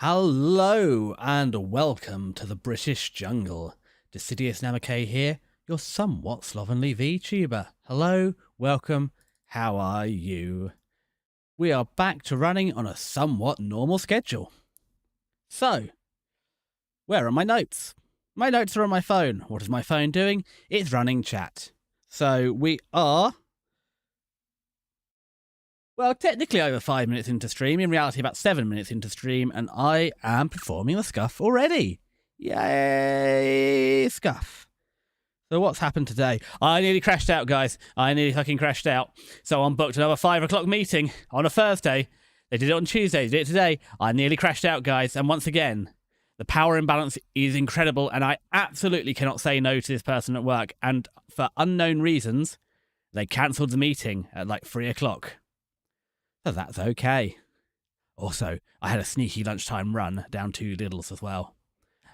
Hello and welcome to the British jungle. Decidius Namake here, your somewhat slovenly VTuber. Hello, welcome, how are you? We are back to running on a somewhat normal schedule. So, where are my notes? My notes are on my phone. What is my phone doing? It's running chat. So we are, well, technically over 5 minutes into stream, in reality about 7 minutes into stream, and I am performing the scuff already. Yay, scuff. So what's happened today? I nearly crashed out, guys. I nearly fucking crashed out. So I booked another 5 o'clock meeting on a Thursday. They did it on Tuesday, they did it today. I nearly crashed out, guys. And once again, the power imbalance is incredible, and I absolutely cannot say no to this person at work. And for unknown reasons, they cancelled the meeting at like 3 o'clock. So that's okay. Also, I had a sneaky lunchtime run down to Lidl's as well.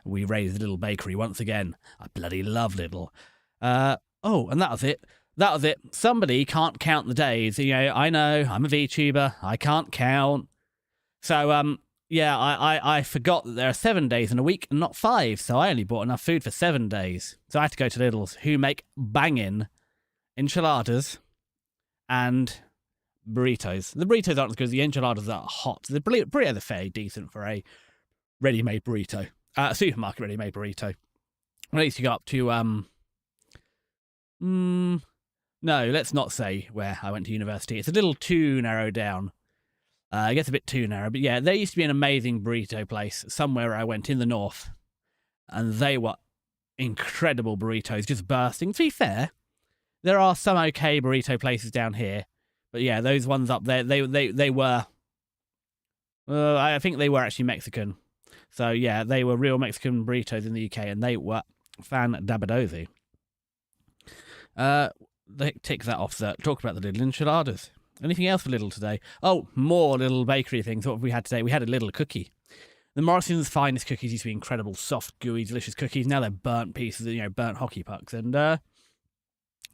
We raided the Lidl bakery once again. I bloody love Lidl. Oh, and that was it. That was it. Somebody can't count the days. You know, I know, I'm a VTuber. I can't count. So, yeah, I forgot that there are 7 days in a week and not 5. So I only bought enough food for 7 days. So I had to go to Lidl's, who make banging enchiladas and burritos. The burritos aren't as good as the enchiladas are hot. The burritos are fairly decent for a ready-made burrito. A supermarket ready-made burrito. At least you go up to, no, let's not say where I went to university. It's a little too narrowed down. It gets a bit too narrow. But yeah, there used to be an amazing burrito place somewhere I went in the north. And they were incredible burritos, just bursting. To be fair, there are some okay burrito places down here. But yeah, those ones up there, they were, I think they were actually Mexican. So yeah, they were real Mexican burritos in the UK, and they were fan-dabadozy. Tick that off, sir. Talk about the Lidl enchiladas. Anything else for Lidl today? Oh, more Lidl bakery things. What have we had today? We had a Lidl cookie. The Morrison's finest cookies used to be incredible, soft, gooey, delicious cookies. Now they're burnt pieces, burnt hockey pucks. And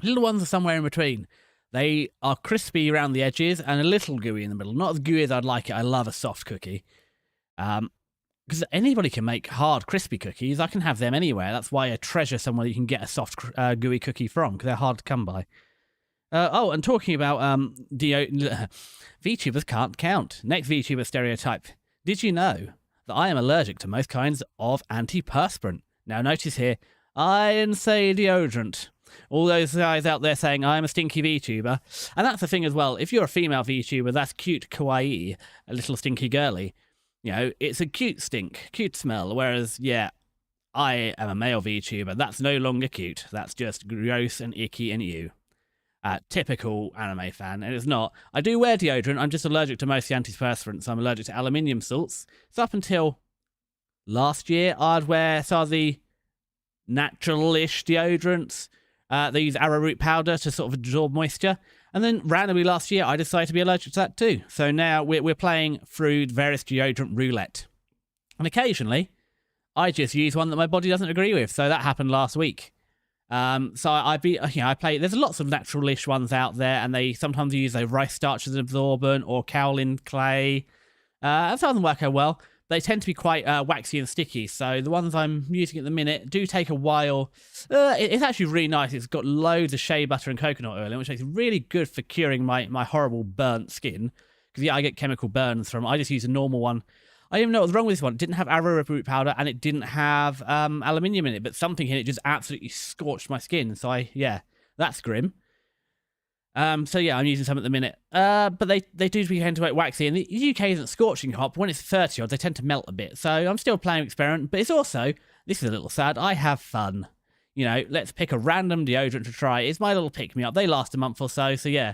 little ones are somewhere in between. They are crispy around the edges and a little gooey in the middle. Not as gooey as I'd like it. I love a soft cookie. Because anybody can make hard, crispy cookies. I can have them anywhere. That's why I treasure somewhere you can get a soft, gooey cookie from, because they're hard to come by. Oh, and talking about VTubers can't count. Next VTuber stereotype. Did you know that I am allergic to most kinds of antiperspirant? Now notice here, I didn't say deodorant. All those guys out there saying I'm a stinky VTuber. And that's the thing as well. If you're a female VTuber, that's cute, kawaii, a little stinky girly. You know, it's a cute stink, cute smell. Whereas, yeah, I am a male VTuber. That's no longer cute. That's just gross and icky and ew. Typical anime fan. And it's not. I do wear deodorant. I'm just allergic to most of the antiperspirants. I'm allergic to aluminium salts. So up until last year, I'd wear some of the natural-ish deodorants. They use arrowroot powder to sort of absorb moisture. And then randomly last year, I decided to be allergic to that too. So now we're playing through various deodorant roulette. And occasionally, I just use one that my body doesn't agree with. So that happened last week. So I play, there's lots of natural-ish ones out there, and they sometimes use rice starch as an absorbent or kaolin clay. And some of them work out well. They tend to be quite waxy and sticky, so the ones I'm using at the minute do take a while. It's actually really nice. It's got loads of shea butter and coconut oil in, which makes it really good for curing my horrible burnt skin. Because, yeah, I get chemical burns from it. I just use a normal one. I didn't know what was wrong with this one. It didn't have arrowroot powder, and it didn't have aluminium in it, but something in it just absolutely scorched my skin. So, yeah, that's grim. So yeah, I'm using some at the minute. But they do tend to get waxy, and the UK isn't scorching hot, but when it's 30 odd, they tend to melt a bit. So I'm still playing experiment, but it's also, this is a little sad, I have fun. You know, let's pick a random deodorant to try. It's my little pick-me-up. They last a month or so yeah.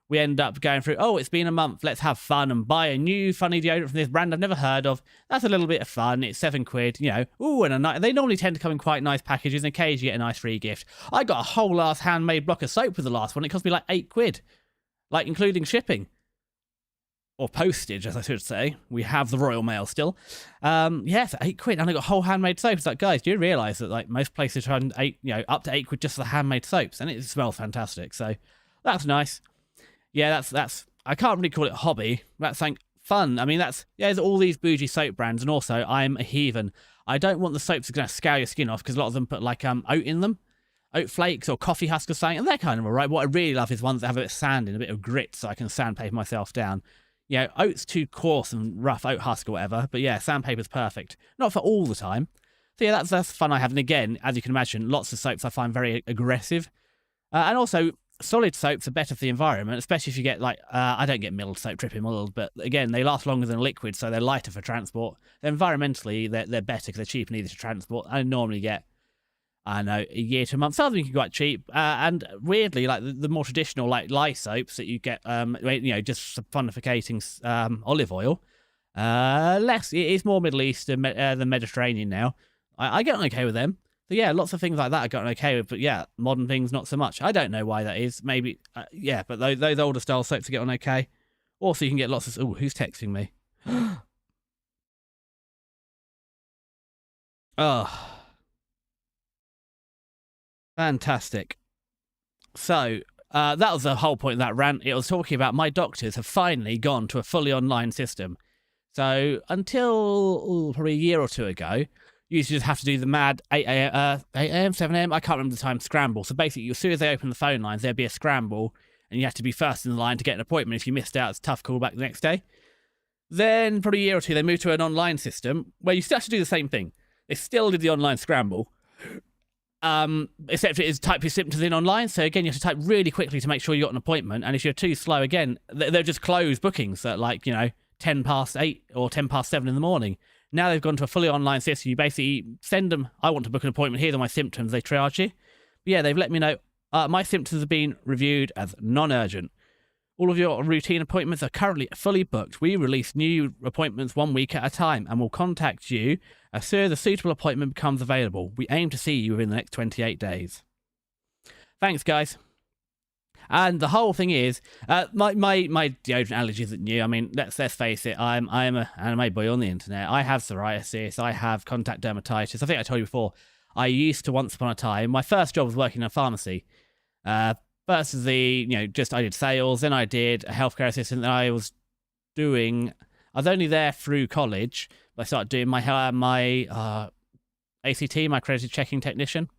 We end up going through, oh, it's been a month, let's have fun and buy a new funny deodorant from this brand I've never heard of. That's a little bit of fun. It's £7, you know. Ooh, and they normally tend to come in quite nice packages, and occasionally you get a nice free gift. I got a whole ass handmade block of soap with the last one. It cost me like £8, like including shipping. Or postage, as I should say. We have the Royal Mail still. Yes, £8, and I got whole handmade soap. It's like, guys, do you realise that like most places charge up to £8 just for the handmade soaps, and it smells fantastic. So that's nice. Yeah, that's I can't really call it a hobby. That's like fun. I mean, there's all these bougie soap brands, and also I'm a heathen. I don't want the soaps that are going to scour your skin off, because a lot of them put like oat in them, oat flakes or coffee husk or something, and they're kind of alright. What I really love is ones that have a bit of sand in, a bit of grit, so I can sandpaper myself down. Oat's too coarse and rough, oat husk or whatever, but yeah, sandpaper's perfect. Not for all the time. So yeah, that's fun I have. And again, as you can imagine, lots of soaps I find very aggressive. And also, solid soaps are better for the environment, especially if you get like, I don't get milled soap, dripping milled, but again, they last longer than liquid, so they're lighter for transport. Environmentally, they're better because they're cheap and easy to transport. I normally get, I don't know, a year to a month. Some of them can be quite cheap. And weirdly, like the more traditional, like lye soaps that you get, just saponificating olive oil, it's more Middle East than Mediterranean now. I get on okay with them. So yeah, lots of things like that I got on okay with, but yeah, modern things not so much. I don't know why that is. Maybe, but those older style soaps get on okay. Also, you can get lots of... Oh, who's texting me? Oh, fantastic. So, that was the whole point of that rant. It was talking about my doctors have finally gone to a fully online system. So, until probably a year or two ago, you used to just have to do the mad 8 a.m., 7 a.m., I can't remember the time, scramble. So basically, as soon as they open the phone lines, there'd be a scramble, and you had to be first in the line to get an appointment. If you missed out, it's a tough callback the next day. Then, probably a year or two, they moved to an online system where you still have to do the same thing. They still did the online scramble, except it is type your symptoms in online. So again, you have to type really quickly to make sure you got an appointment. And if you're too slow, again, they'll just close bookings at 10 past 8 or 10 past 7 in the morning. Now they've gone to a fully online system. You basically send them, I want to book an appointment, here are my symptoms, they triage you. But yeah, they've let me know, my symptoms have been reviewed as non-urgent. All of your routine appointments are currently fully booked. We release new appointments 1 week at a time and will contact you as soon as a suitable appointment becomes available. We aim to see you within the next 28 days. Thanks, guys. And the whole thing is, my deodorant allergy isn't new. I mean, let's face it. I'm an anime boy on the internet. I have psoriasis. I have contact dermatitis. I think I told you before. I used to once upon a time. My first job was working in a pharmacy. First as I did sales. Then I did a healthcare assistant. Then I was only there through college. I started doing my ACT, my accredited checking technician,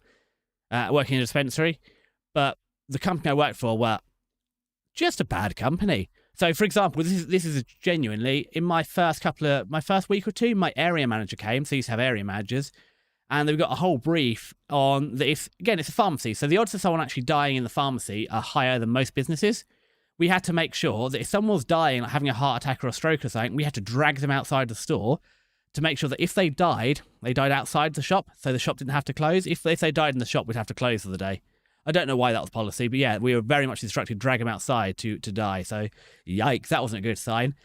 working in a dispensary. But the company I worked for were just a bad company. So, for example, this is genuinely, in my first week or two, my area manager came. So, I used to have area managers. And they've got a whole brief on that. It's a pharmacy. So, the odds of someone actually dying in the pharmacy are higher than most businesses. We had to make sure that if someone was dying, like having a heart attack or a stroke or something, we had to drag them outside the store to make sure that if they died outside the shop. So, the shop didn't have to close. If they died in the shop, we'd have to close for the day. I don't know why that was policy, but yeah, we were very much instructed to drag them outside to die. So, yikes, that wasn't a good sign.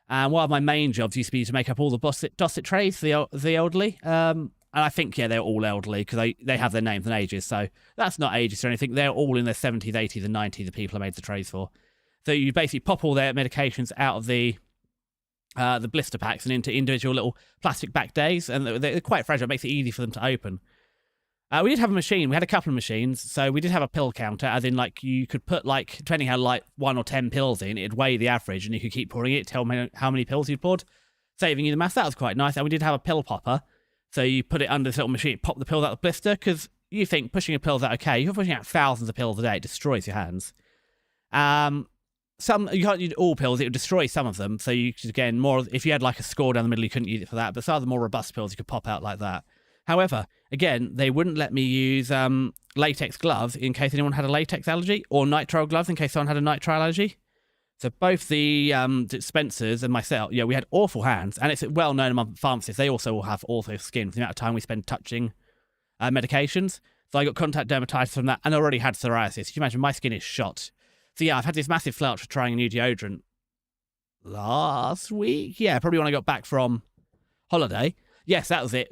And one of my main jobs used to be to make up all the Dosset trays for the elderly. And I think, they're all elderly because they have their names and ages. So that's not ages or anything. They're all in their 70s, 80s, and 90s, the people I made the trays for. So you basically pop all their medications out of the blister packs and into individual little plastic back days. And they're quite fragile. It makes it easy for them to open. We did have a machine. We had a couple of machines. So we did have a pill counter, as in, you could put, depending how, 1 or 10 pills in, it'd weigh the average, and you could keep pouring it, tell me how many pills you'd poured, saving you the math. That was quite nice. And we did have a pill popper. So you put it under this little machine, pop the pills out of the blister, because you think pushing a pill is okay. You're pushing out thousands of pills a day. It destroys your hands. Some you can't use all pills. It would destroy some of them. So you could, again, if you had a score down the middle, you couldn't use it for that. But some of the more robust pills you could pop out like that. However, again, they wouldn't let me use latex gloves in case anyone had a latex allergy, or nitrile gloves in case someone had a nitrile allergy. So both the dispensers and myself, we had awful hands, and it's well known among pharmacists, they also will have awful skin for the amount of time we spend touching medications. So I got contact dermatitis from that, and I already had psoriasis. You can imagine my skin is shot. So yeah, I've had this massive flare for trying a new deodorant last week. Yeah, probably when I got back from holiday. Yes, that was it.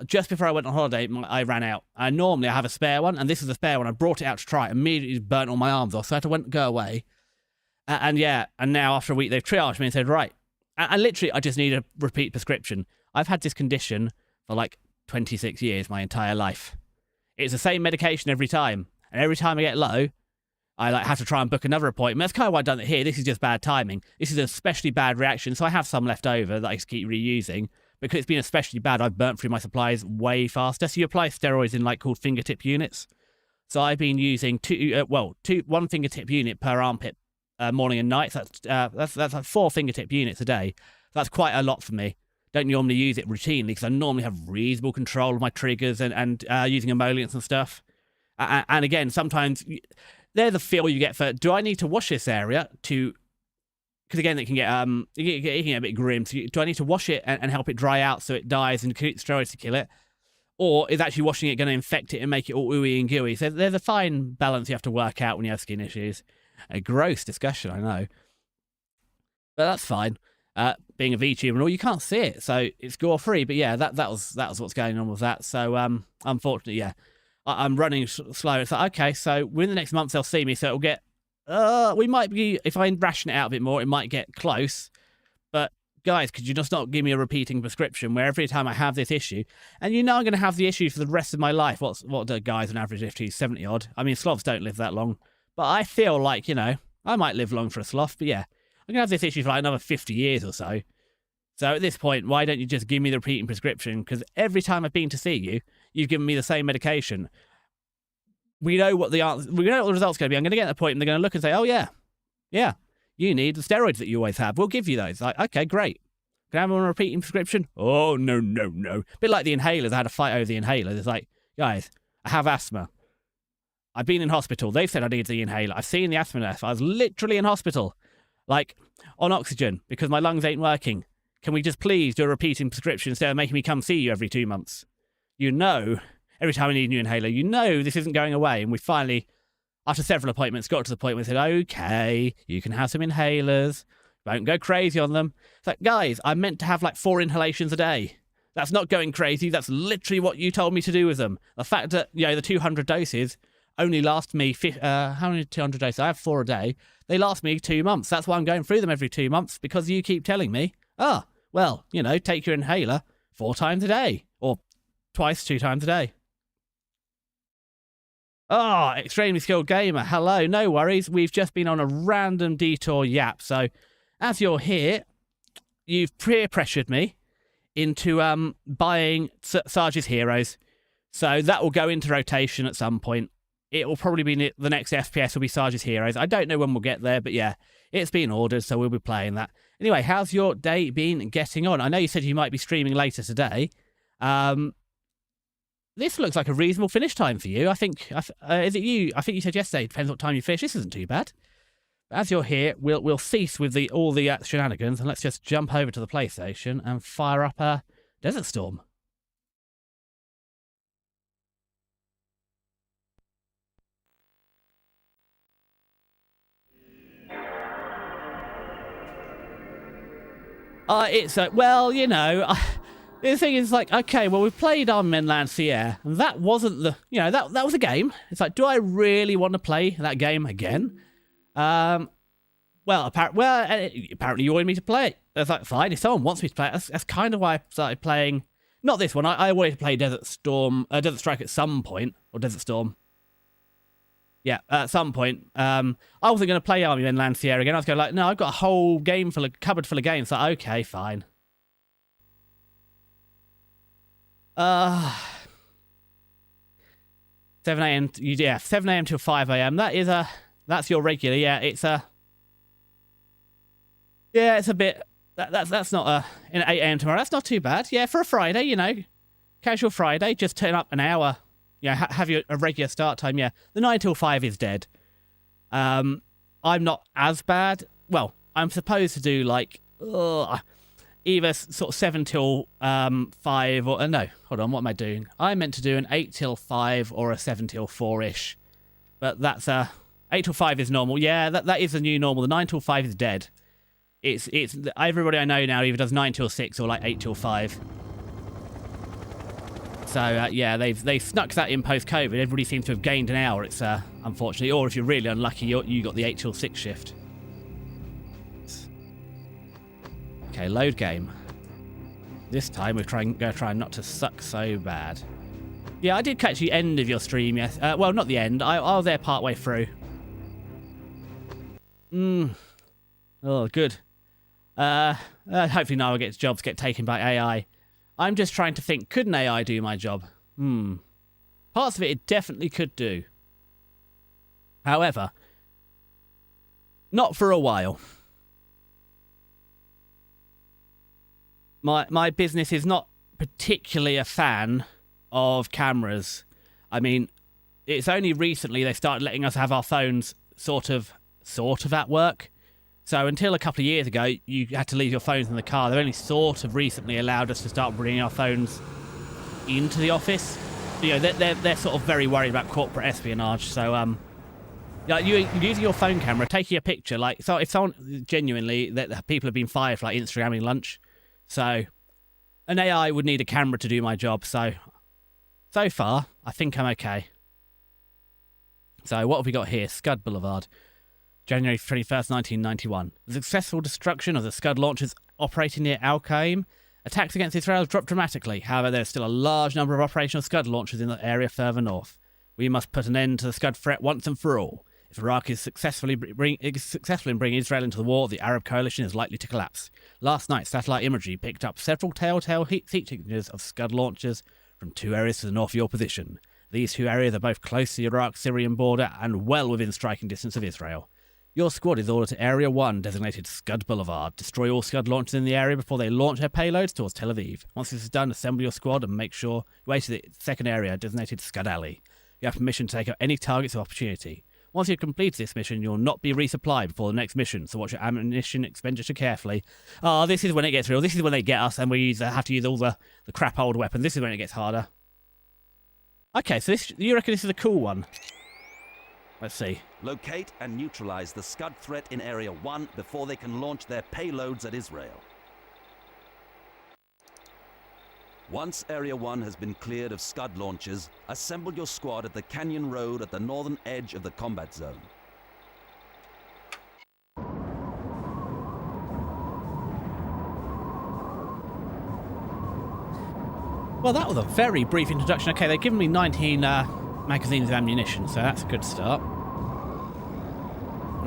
Just before I went on holiday, I ran out. Normally I have a spare one, and this is a spare one. I brought it out to try it, immediately burnt all my arms off, so I had to go away. And now after a week, they've triaged me and said, right. And literally, I just need a repeat prescription. I've had this condition for 26 years, my entire life. It's the same medication every time. And every time I get low, I like have to try and book another appointment. That's kind of why I've done it here. This is just bad timing. This is an especially bad reaction, so I have some left over that I just keep reusing. Because it's been especially bad, I've burnt through my supplies way faster. So you apply steroids in like called fingertip units. So I've been using one fingertip unit per armpit morning and night. So that's like 4 fingertip units a day. So that's quite a lot for me. Don't normally use it routinely because I normally have reasonable control of my triggers and using emollients and stuff. And again, sometimes they're the feel you get for, do I need to wash this area to... Because again, it can get a bit grim. So do I need to wash it and help it dry out so it dies and steroids to kill it? Or is actually washing it going to infect it and make it all ooey and gooey? So there's a fine balance you have to work out when you have skin issues. A gross discussion, I know. But that's fine. Being a VTuber and all, you can't see it. So it's gore-free. But yeah, that was what's going on with that. So unfortunately, yeah. I'm running slow. It's like, okay, so within the next month they'll see me. So it'll get... we might be, if I ration it out a bit more, it might get close. But guys, could you just not give me a repeating prescription where every time I have this issue, and you know I'm going to have the issue for the rest of my life. What do guys on average live to? 70 odd. I mean, sloths don't live that long, but I feel like, you know, I might live long for a sloth. But yeah, I'm going to have this issue for like another 50 years or so. So at this point, why don't you just give me the repeating prescription? Because every time I've been to see you, you've given me the same medication. We know what the result's going to be. I'm going to get to the point and they're going to look and say, oh, yeah, you need the steroids that you always have. We'll give you those. Like, okay, great. Can I have one repeating prescription? Oh, no. A bit like the inhalers. I had a fight over the inhalers. It's like, guys, I have asthma. I've been in hospital. They've said I need the inhaler. I've seen the asthma nurse. I was literally in hospital, like, on oxygen because my lungs ain't working. Can we just please do a repeating prescription instead of making me come see you every 2 months? You know... Every time I need a new inhaler, you know this isn't going away. And we finally, after several appointments, got to the point where we said, okay, you can have some inhalers. Don't go crazy on them. It's like, guys, I'm meant to have like 4 inhalations a day. That's not going crazy. That's literally what you told me to do with them. The fact that, you know, the 200 doses only last me, how many 200 doses? I have 4 a day. They last me 2 months. That's why I'm going through them every 2 months, because you keep telling me, well, you know, take your inhaler 4 times a day or twice, 2 times a day. Oh, extremely skilled gamer. Hello, no worries. We've just been on a random detour yap. So, as you're here, you've peer pressured me into buying Sarge's Heroes. So that will go into rotation at some point. It will probably be the next FPS will be Sarge's Heroes. I don't know when we'll get there, but yeah, it's been ordered, so we'll be playing that. Anyway, how's your day been getting on? I know you said you might be streaming later today. This looks like a reasonable finish time for you. I think, is it you? I think you said yesterday, depends what time you finish. This isn't too bad. But as you're here, we'll cease with all the shenanigans and let's just jump over to the PlayStation and fire up a Desert Storm. It's well, you know... The thing is, like, okay, well, we've played Armament Lancier, and that wasn't the, you know, that was a game. It's like, do I really want to play that game again? Well, apparently you wanted me to play it. It's like, fine, if someone wants me to play it, that's kind of why I started playing, not this one, I wanted to play Desert Strike at some point, or Desert Storm. Yeah, at some point. I wasn't going to play Armament Lancier again. I was going like, no, I've got a whole cupboard full of games. So, okay, fine. 7 a.m. Yeah, 7 a.m. till 5 a.m. That's your regular. Yeah, it's a bit. That's not in 8 a.m. tomorrow. That's not too bad. Yeah, for a Friday, you know, casual Friday. Just turn up an hour. Yeah, have your a regular start time. Yeah, the 9 till 5 is dead. I'm not as bad. Well, I'm supposed to do like either sort of 7 till 5 or no, hold on, what am I doing? I meant to do an 8 till 5 or a 7 till 4-ish. But that's 8 till 5 is normal. Yeah, that is the new normal. The 9 till 5 is dead. It's everybody I know now either does 9 till 6 or like 8 till 5. So yeah, they've snuck that in post-COVID. Everybody seems to have gained an hour. It's unfortunately, or if you're really unlucky, you got the 8 till 6 shift. Okay, load game. This time we're going to try not to suck so bad. Yeah, I did catch the end of your stream, yes. Well, not the end. I was there partway through. Oh, good. Hopefully now I'll get jobs get taken by AI. I'm just trying to think, could an AI do my job? Parts of it definitely could do. However, not for a while. My business is not particularly a fan of cameras. I mean, it's only recently they started letting us have our phones sort of at work. So until a couple of years ago, you had to leave your phones in the car. They've only sort of recently allowed us to start bringing our phones into the office. You know, they're sort of very worried about corporate espionage. So like you using your phone camera, taking a picture, like, so if someone genuinely, that people have been fired for like Instagramming lunch. So an AI would need a camera to do my job. So far, I think I'm okay. So what have we got here? Scud Boulevard, January 21st, 1991. The successful destruction of the Scud launchers operating near Al Qaim. Attacks against Israel have dropped dramatically. However, there's still a large number of operational Scud launchers in the area further north. We must put an end to the Scud threat once and for all. If Iraq is successful in bringing Israel into the war, the Arab coalition is likely to collapse. Last night, satellite imagery picked up several telltale heat signatures of Scud launchers from 2 areas to the north of your position. These 2 areas are both close to the Iraq-Syrian border and well within striking distance of Israel. Your squad is ordered to Area 1, designated Scud Boulevard. Destroy all Scud launchers in the area before they launch their payloads towards Tel Aviv. Once this is done, assemble your squad and make sure you wait to the second area, designated Scud Alley. You have permission to take out any targets of opportunity. Once you've completed this mission, you'll not be resupplied before the next mission, so watch your ammunition expenditure carefully. Oh, this is when it gets real. This is when they get us and we have to use all the crap old weapons. This is when it gets harder. Okay, so you reckon this is a cool one? Let's see. Locate and neutralize the Scud threat in Area 1 before they can launch their payloads at Israel. Once Area 1 has been cleared of Scud launches, assemble your squad at the Canyon Road at the northern edge of the combat zone. Well, that was a very brief introduction. Okay, they've given me 19 magazines of ammunition, so that's a good start.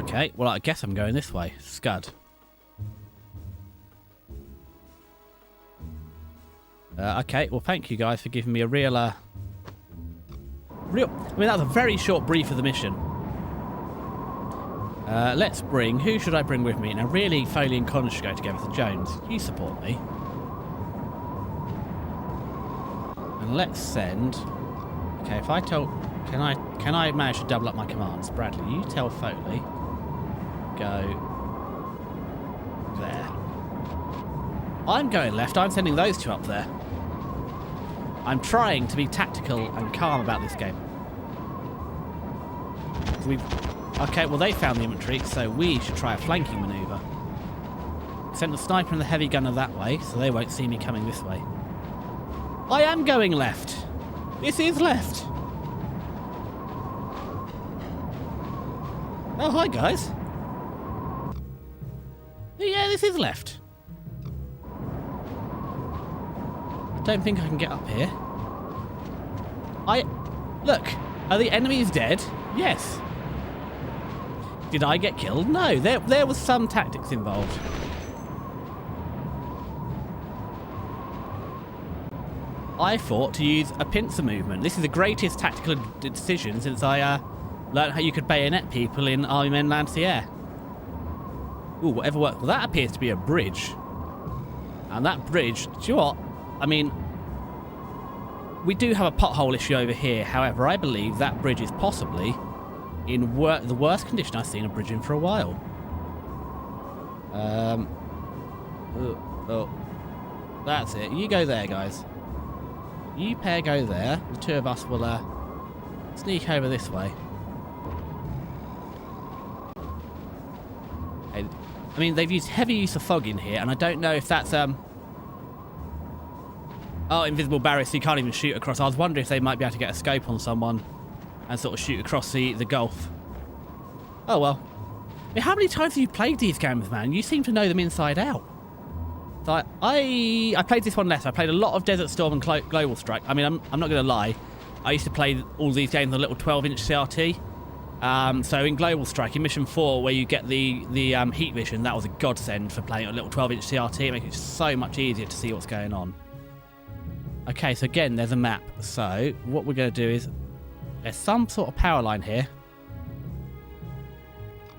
Okay, well, I guess I'm going this way. Scud. Okay, well, thank you guys for giving me a real... I mean, that was a very short brief of the mission. Let's bring... Who should I bring with me? Now, really, Foley and Connor should go together. So, Jones, you support me. And let's send... Okay, if I tell... Can I manage to double up my commands? Bradley, you tell Foley. Go... there. I'm going left. I'm sending those 2 up there. I'm trying to be tactical and calm about this game. Okay, well, they found the infantry, so we should try a flanking manoeuvre. Sent the sniper and the heavy gunner that way, so they won't see me coming this way. I am going left. This is left. Oh, hi, guys. Yeah, this is left. Don't think I can get up here. Look, are the enemies dead? Yes. Did I get killed? No, there was some tactics involved. I thought to use a pincer movement. This is the greatest tactical decision since I learned how you could bayonet people in Army Men Land Sea Air. Ooh, whatever worked. Well, that appears to be a bridge. And that bridge, do you know what? I mean, we do have a pothole issue over here. However, I believe that bridge is possibly in the worst condition I've seen a bridge in for a while. Oh, that's it. You go there, guys. You pair go there. The 2 of us will sneak over this way. Okay. I mean, they've used heavy use of fog in here, and I don't know if that's oh, invisible barrier, so you can't even shoot across. I was wondering if they might be able to get a scope on someone and sort of shoot across the gulf. Oh, well. I mean, how many times have you played these games, man? You seem to know them inside out. So I played this one less. I played a lot of Desert Storm and Global Strike. I mean, I'm not going to lie. I used to play all these games on a little 12-inch CRT. So in Global Strike, in Mission 4, where you get the heat vision, that was a godsend for playing a little 12-inch CRT. It makes it so much easier to see what's going on. Okay, so again, there's a map. So what we're going to do is, there's some sort of power line here.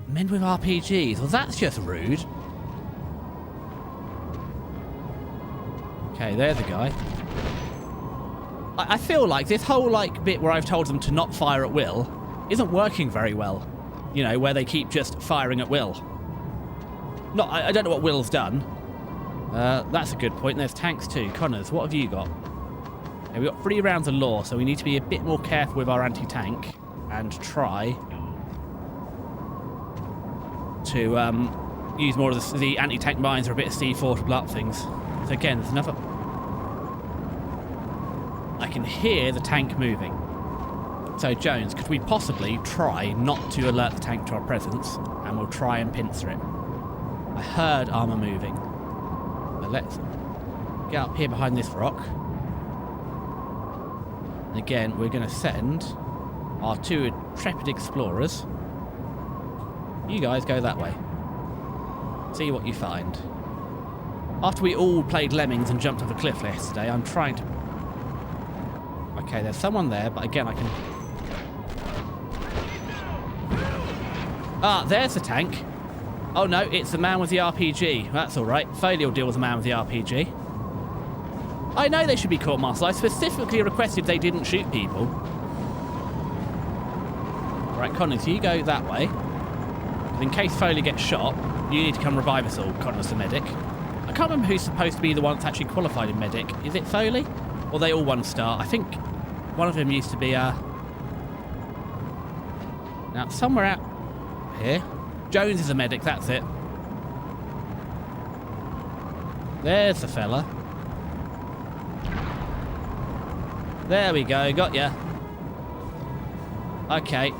Men with RPGs. Well, that's just rude. Okay, there's a guy. I feel like this whole bit where I've told them to not fire at will isn't working very well. You know, where they keep just firing at will. I don't know what Will's done. That's a good point. There's tanks too. Connors, what have you got? Okay, we've got 3 rounds of law, so we need to be a bit more careful with our anti-tank and try to use more of the anti-tank mines or a bit of C4 to blow up things. So again, there's another... I can hear the tank moving. So Jones, could we possibly try not to alert the tank to our presence, and we'll try and pincer it? I heard armour moving. But let's get up here behind this rock. And again, we're going to send our 2 intrepid explorers. You guys go that way. See what you find. After we all played Lemmings and jumped off a cliff yesterday, I'm trying to... Okay, there's someone there, but again I can... Ah, there's the tank. Oh no, it's the man with the RPG. That's alright. Foley will deal with the man with the RPG. I know they should be court-martialed. I specifically requested they didn't shoot people. Right, Connors, you go that way. In case Foley gets shot, you need to come revive us all, Connors the medic. I can't remember who's supposed to be the one that's actually qualified in medic. Is it Foley? Or are they all 1 star? I think one of them used to be, Now, somewhere out here. Jones is a medic, that's it. There's the fella. There we go, got ya. Okay.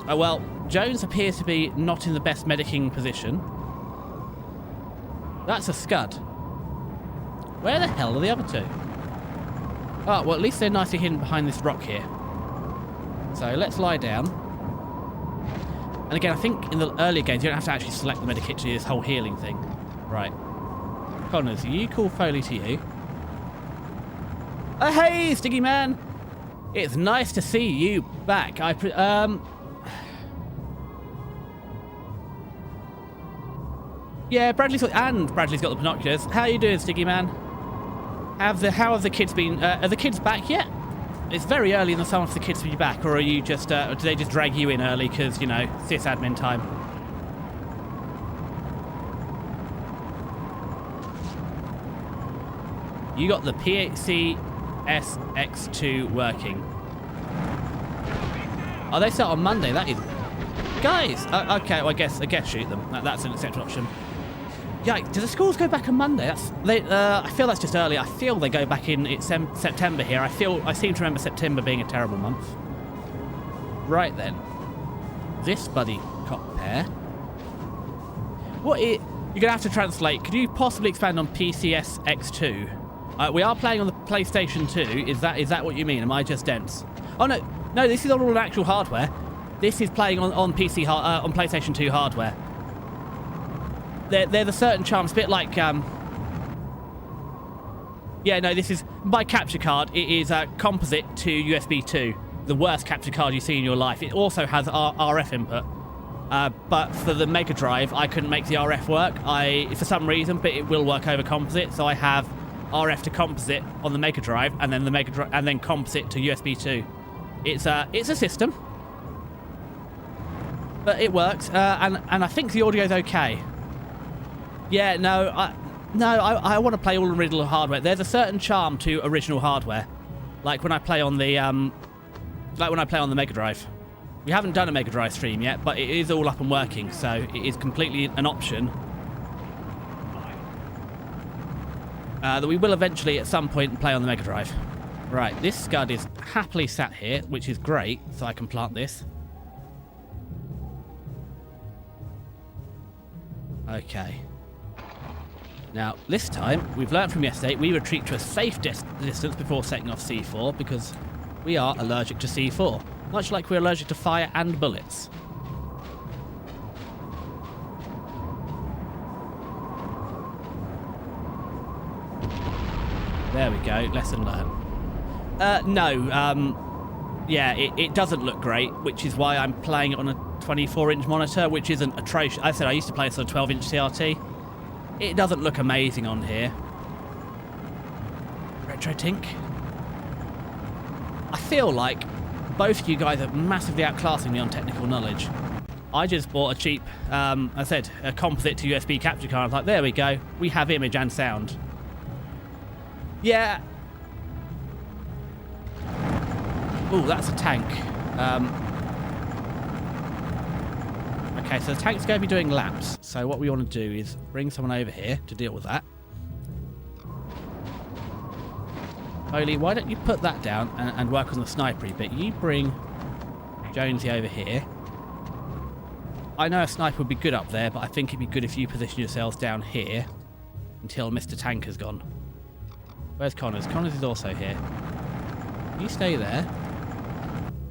Oh, well, Jones appears to be not in the best medicing position. That's a scud. Where the hell are the other 2? Oh, well, at least they're nicely hidden behind this rock here. So let's lie down. And again, I think in the earlier games, you don't have to actually select the medikit to do this whole healing thing. Right. Connors, you call Foley to you. Oh, hey, Stiggy Man! It's nice to see you back. Yeah, Bradley's got the binoculars. How are you doing, Stiggy Man? How have the kids been? Are the kids back yet? It's very early in the summer for the kids to be back, or are you just? Do they just drag you in early because you know sysadmin time? You got the PCSX2 working. Oh, they start on Monday. That is, guys. Okay, well, I guess shoot them. That's an acceptable option. Yeah, do the schools go back on Monday? I feel that's just early. I feel they go back in September here. I seem to remember September being a terrible month. Right then. This buddy cop pair. You're gonna have to translate. Could you possibly expand on PCSX2? We are playing on the PlayStation 2. Is that what you mean? Am I just dense? Oh no, this is all actual hardware. This is playing on on PlayStation 2 hardware. There's a certain charm. It's a bit like yeah, no, this is my capture card. It is composite to USB 2. The worst capture card you see in your life. It also has RF input. But for the Mega Drive, I couldn't make the RF work. For some reason, but it will work over composite. So I have RF to composite on the Mega Drive, and then and then composite to USB 2. It's a system, but it works. And I think the audio's okay. Yeah, I want to play all original hardware. There's a certain charm to original hardware, like when I play on the Mega Drive. We haven't done a Mega Drive stream yet, but it is all up and working, so it is completely an option that we will eventually at some point play on the Mega Drive. Right, this Scud is happily sat here, which is great, so I can plant this. Okay. Now, this time, we've learned from yesterday, we retreat to a safe distance before setting off C4, because we are allergic to C4, much like we're allergic to fire and bullets. There we go. Lesson learned. No. Yeah, it doesn't look great, which is why I'm playing it on a 24-inch monitor, which isn't atrocious. I said I used to play this on a 12-inch CRT. It doesn't look amazing on here. Retro Tink. I feel like both of you guys are massively outclassing me on technical knowledge. I just bought a cheap, I said, a composite to USB capture card. I was like, there we go. We have image and sound. Yeah. Ooh, that's a tank. Okay, so the tank's going to be doing laps. So what we want to do is bring someone over here to deal with that. Holy, why don't you put that down and work on the snipery bit? You bring Jonesy over here. I know a sniper would be good up there, but I think it'd be good if you position yourselves down here until Mr. Tanker's gone. Where's Connors? Connors is also here. You stay there.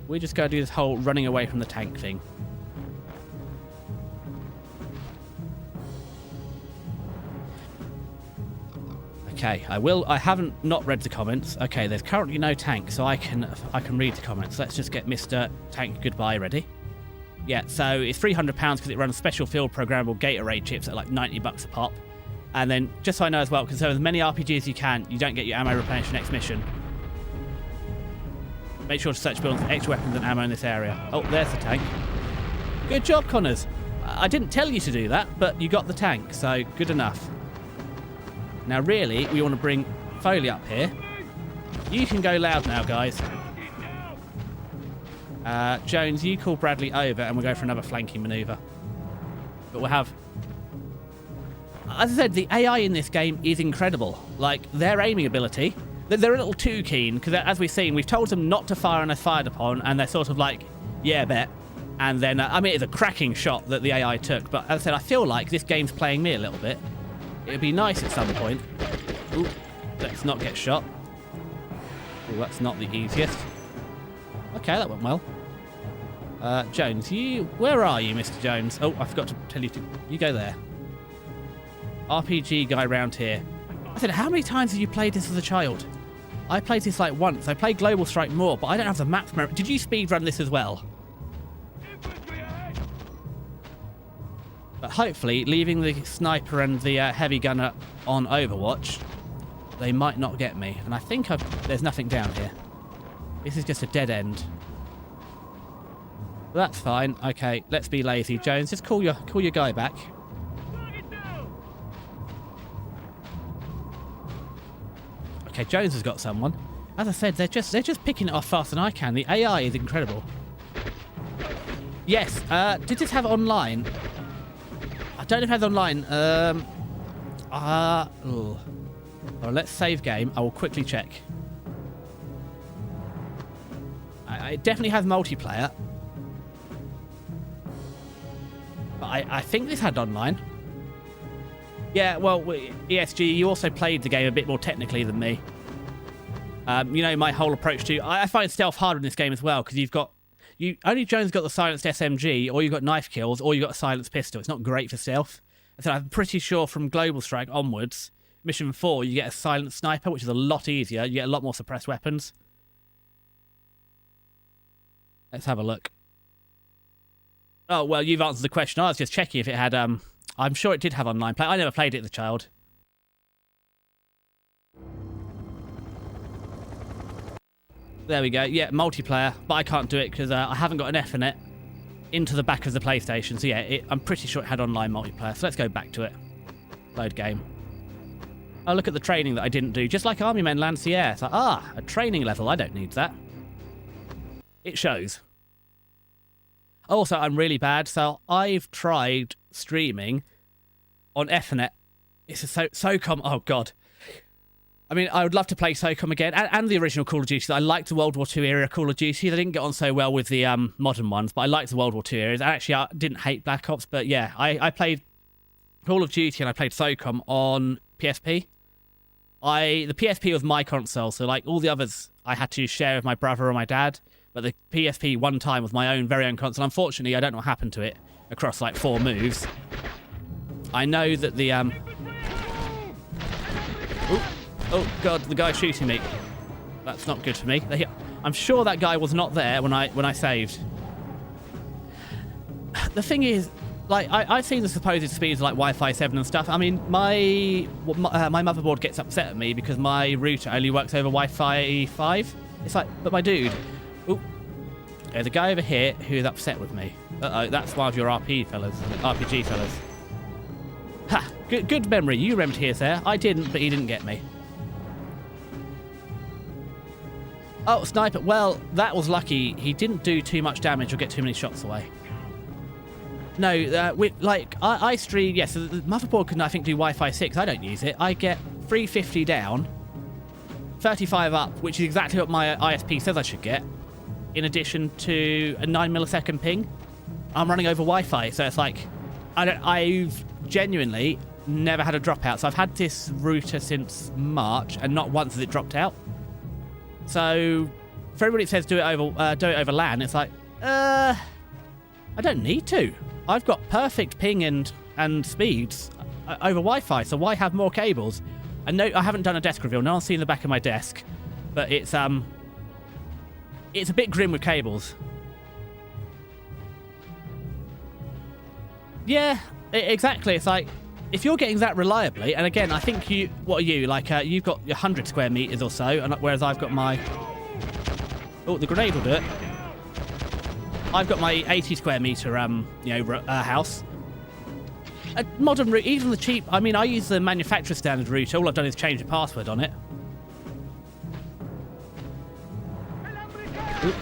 We're just going to do this whole running away from the tank thing. Okay, I haven't not read the comments. Okay, there's currently no tank, so I can read the comments. Let's just get Mr. Tank Goodbye ready. Yeah, so it's £300 because it runs special field programmable gate array chips at like 90 bucks a pop. And then, just so I know as well, conserve as many RPGs as you can, you don't get your ammo replenished next mission. Make sure to search buildings for extra weapons and ammo in this area. Oh, there's the tank. Good job, Connors. I didn't tell you to do that, but you got the tank, so good enough. Now, really, we want to bring Foley up here. You can go loud now, guys. Jones, you call Bradley over, and we'll go for another flanking manoeuvre. But we'll have... As I said, the AI in this game is incredible. Like, their aiming ability... They're a little too keen, because as we've seen, we've told them not to fire unless fired upon, and they're sort of like, yeah, bet. And then, I mean, it's a cracking shot that the AI took, but as I said, I feel like this game's playing me a little bit. It'd be nice at some point. Ooh, let's not get shot. Ooh, that's not the easiest. Okay, that went well. Jones, where are you, Mr. Jones? Oh, I forgot to tell you you go there. RPG guy round here. I said, how many times have you played this as a child? I played this like once. I played Global Strike more, but I don't have the map memory. Did you speedrun this as well? But hopefully, leaving the sniper and the heavy gunner on Overwatch, they might not get me. And I think there's nothing down here. This is just a dead end. But that's fine. Okay, let's be lazy. Jones, just call your guy back. Okay, Jones has got someone. As I said, they're just picking it off faster than I can. The AI is incredible. Yes. Did this have online? I don't know if it has online. Well, let's save game. I will quickly check. It definitely has multiplayer. But I think this had online. Yeah, well, ESG, you also played the game a bit more technically than me. You know, my whole approach to... I find stealth harder in this game as well, because only Jones got the silenced SMG, or you've got knife kills, or you've got a silenced pistol. It's not great for stealth. So I'm pretty sure from Global Strike onwards, Mission 4, you get a silenced sniper, which is a lot easier. You get a lot more suppressed weapons. Let's have a look. Oh, well, you've answered the question. I was just checking if it had... I'm sure it did have online play. I never played it as a child. There we go. Yeah, multiplayer, but I can't do it because I haven't got an Ethernet into the back of the PlayStation. So yeah, I'm pretty sure it had online multiplayer. So let's go back to it. Load game. Oh, look at the training that I didn't do. Just like Army Men lands the air. It's like, a training level. I don't need that. It shows. Also, I'm really bad. So I've tried streaming on Ethernet. It's a SOCOM. Oh, God. I mean, I would love to play SOCOM again, and the original Call of Duty. I liked the World War II era Call of Duty. They didn't get on so well with the modern ones, but I liked the World War II eras. Actually, I didn't hate Black Ops, but yeah, I played Call of Duty and I played SOCOM on PSP. The PSP was my console, so like all the others I had to share with my brother or my dad, but the PSP one time was my very own console. Unfortunately, I don't know what happened to it across like 4 moves. I know that the... Oh, God, the guy's shooting me. That's not good for me. I'm sure that guy was not there when I saved. The thing is, like, I've seen the supposed speeds like Wi-Fi 7 and stuff. I mean, my motherboard gets upset at me because my router only works over Wi-Fi 5. It's like, but my dude... Ooh, there's a guy over here who's upset with me. Uh-oh, that's one of your RPG fellas. Ha! Good memory. You remembered here, sir. I didn't, but he didn't get me. Oh, sniper. Well, that was lucky. He didn't do too much damage or get too many shots away. No, I stream... Yes, the motherboard can, I think, do Wi-Fi 6. I don't use it. I get 350 down, 35 up, which is exactly what my ISP says I should get, in addition to a 9 millisecond ping. I'm running over Wi-Fi, so it's like... I've genuinely never had a dropout. So I've had this router since March, and not once has it dropped out. So for everybody that says do it over LAN, it's like, I don't need to. I've got perfect ping and speeds over Wi-Fi, so why have more cables? And no, I haven't done a desk reveal. No one's seen the back of my desk, but it's a bit grim with cables. Yeah, exactly. It's like, if you're getting that reliably, and again, I think what are you, like, you've got 100 square meters or so, and whereas I've got my... Oh, the grenade will do it. I've got my 80 square meter, house. A modern route, even the cheap... I mean, I use the manufacturer standard router. All I've done is change the password on it. Ooh.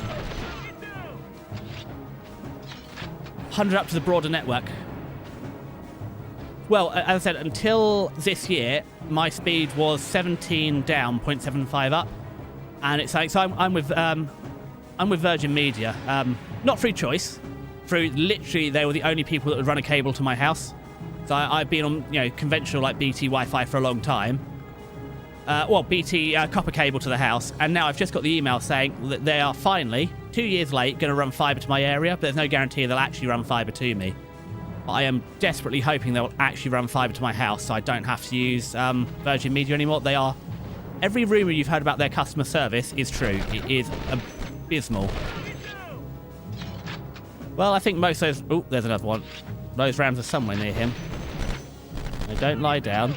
100 up to the broader network. Well, as I said, until this year, my speed was 17 down, 0.75 up, and it's like, so I'm with Virgin Media, not through choice, through literally they were the only people that would run a cable to my house. So I've been on conventional like BT Wi-Fi for a long time. BT copper cable to the house, and now I've just got the email saying that they are finally 2 years late going to run fibre to my area, but there's no guarantee they'll actually run fibre to me. I am desperately hoping they'll actually run fibre to my house so I don't have to use Virgin Media anymore. They are... Every rumour you've heard about their customer service is true. It is abysmal. Well, I think most of those... Oh, there's another one. Those rams are somewhere near him. They don't lie down.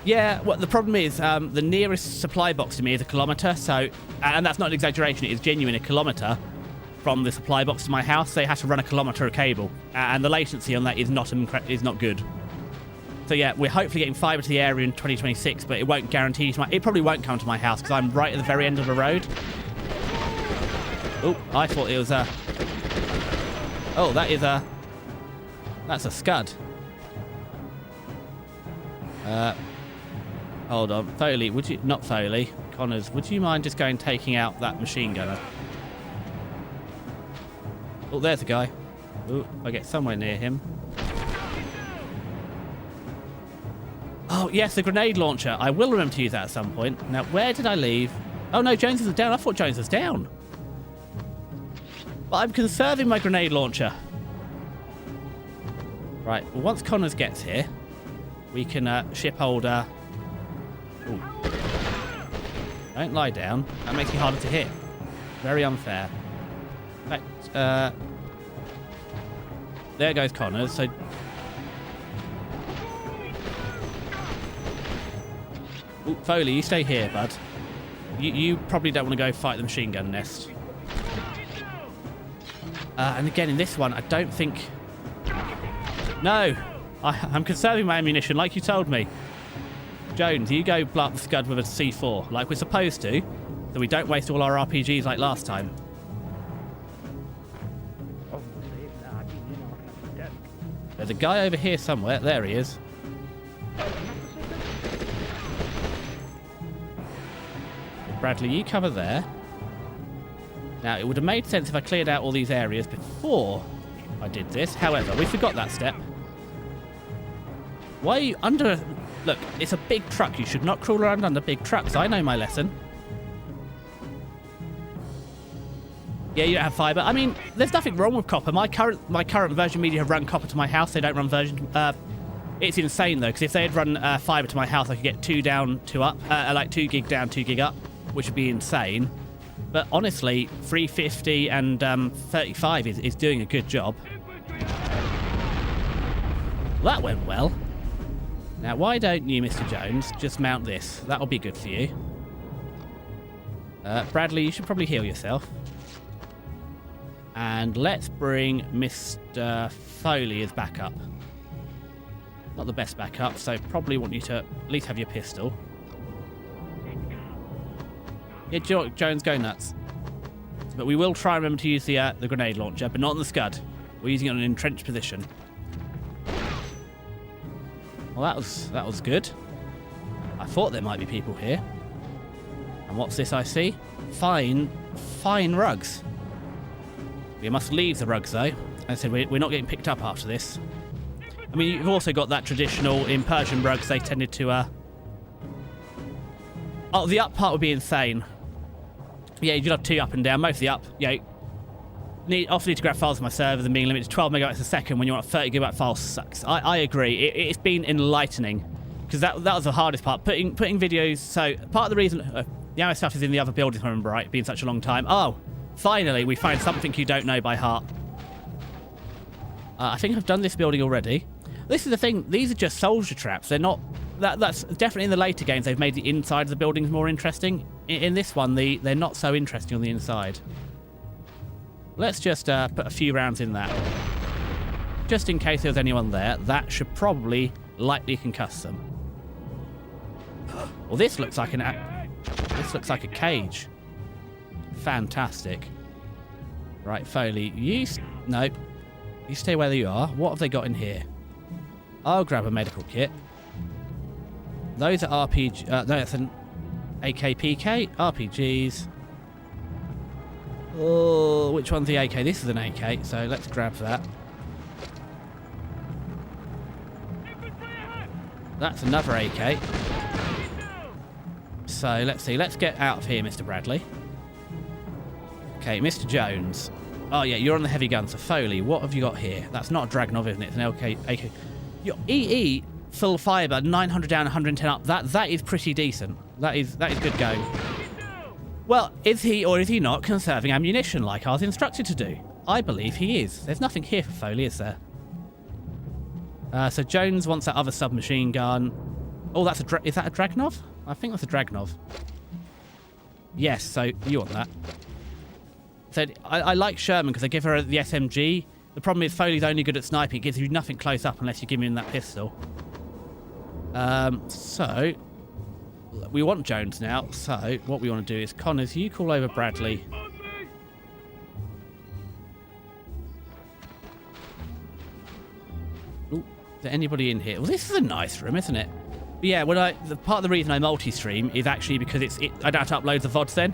Yeah, well, the problem is the nearest supply box to me is a kilometre, so... And that's not an exaggeration, it is genuine, a kilometre from the supply box to my house. They have to run a kilometre of cable, and the latency on that is not good. So yeah, we're hopefully getting fibre to the area in 2026, but it won't guarantee... It probably won't come to my house, because I'm right at the very end of the road. Oh, I thought it was a... Oh, that is a... That's a scud. Hold on. Foley, would you... Not Foley. Connors, would you mind just going taking out that machine gunner? Oh, there's a guy. Oh, I get somewhere near him. Oh, yes, the grenade launcher. I will remember to use that at some point. Now, where did I leave? Oh, no, Jones is down. I thought Jones was down. But I'm conserving my grenade launcher. Right, well, once Connors gets here, we can ship older... Ooh. Don't lie down. That makes me harder to hit. Very unfair. In fact, there goes Connors. So, ooh, Foley, you stay here, bud. You probably don't want to go fight the machine gun nest. And again, in this one, I don't think... No! I'm conserving my ammunition, like you told me. Jones, you go blow up the scud with a C4, like we're supposed to, so we don't waste all our RPGs like last time. There's a guy over here somewhere. There he is. Bradley, you cover there. Now, it would have made sense if I cleared out all these areas before I did this. However, we forgot that step. Why are you under... Look, it's a big truck. You should not crawl around under big trucks. I know my lesson. Yeah, you don't have fibre. I mean, there's nothing wrong with copper. My current Virgin Media have run copper to my house. They don't run It's insane though, because if they had run fiber to my house, I could get 2 down, 2 up, like 2 gig down, 2 gig up, which would be insane. But honestly, 350 and 35 is doing a good job. Well, that went well. Now, why don't you, Mr. Jones, just mount this? That'll be good for you. Bradley, you should probably heal yourself. And let's bring Mr. Foley as backup. Not the best backup, so probably want you to at least have your pistol. Yeah, Jones, go nuts. But we will try and remember to use the grenade launcher, but not on the Scud. We're using it on an entrenched position. Well, that was good. I thought there might be people here. And what's this I see? Fine rugs. We must leave the rugs, though. As I said, we're not getting picked up after this. I mean, you've also got that traditional, in Persian rugs, they tended to... Oh, the up part would be insane. Yeah, you'd have 2 up and down, most of the up. Yeah, often need to grab files on my server, and being limited to 12 megabytes a second when you're on a 30 gigabyte file sucks. I agree. It's been enlightening, because that was the hardest part. Putting videos... So, part of the reason... the other stuff is in the other building, if I remember right, being such a long time. Oh, finally, we find something you don't know by heart. I think I've done this building already. This is the thing. These are just soldier traps. They're not... That's definitely in the later games. They've made the inside of the buildings more interesting. In this one, they're not so interesting on the inside. Let's just put a few rounds in that. Just in case there's anyone there. That should probably lightly concuss them. Well, this looks like a cage. Fantastic. Right, Foley, no. You stay where you are. What have they got in here? I'll grab a medical kit. Those are RPG... no, that's an AKPK. RPGs. Oh, which one's the AK? This is an AK, so let's grab that. That's another AK. So, let's see. Let's get out of here, Mr. Bradley. Okay, Mr. Jones. Oh, yeah, you're on the heavy gun. So, Foley, what have you got here? That's not a Dragunov, isn't it? It's an AK. Your EE, full fiber, 900 down, 110 up. That is pretty decent. That is good going. Well, is he or is he not conserving ammunition like I was instructed to do? I believe he is. There's nothing here for Foley, is there? So Jones wants that other submachine gun. Oh, is that a Dragunov? I think that's a Dragunov. Yes, so you want that. So I like Sherman because they give her the SMG. The problem is Foley's only good at sniping. It gives you nothing close up unless you give him that pistol. So we want Jones now. So what we want to do is, Connors, you call over Bradley. Ooh, is there anybody in here? Well, this is a nice room, isn't it? But yeah, part of the reason I multi-stream is actually because I don't have to upload the VODs then.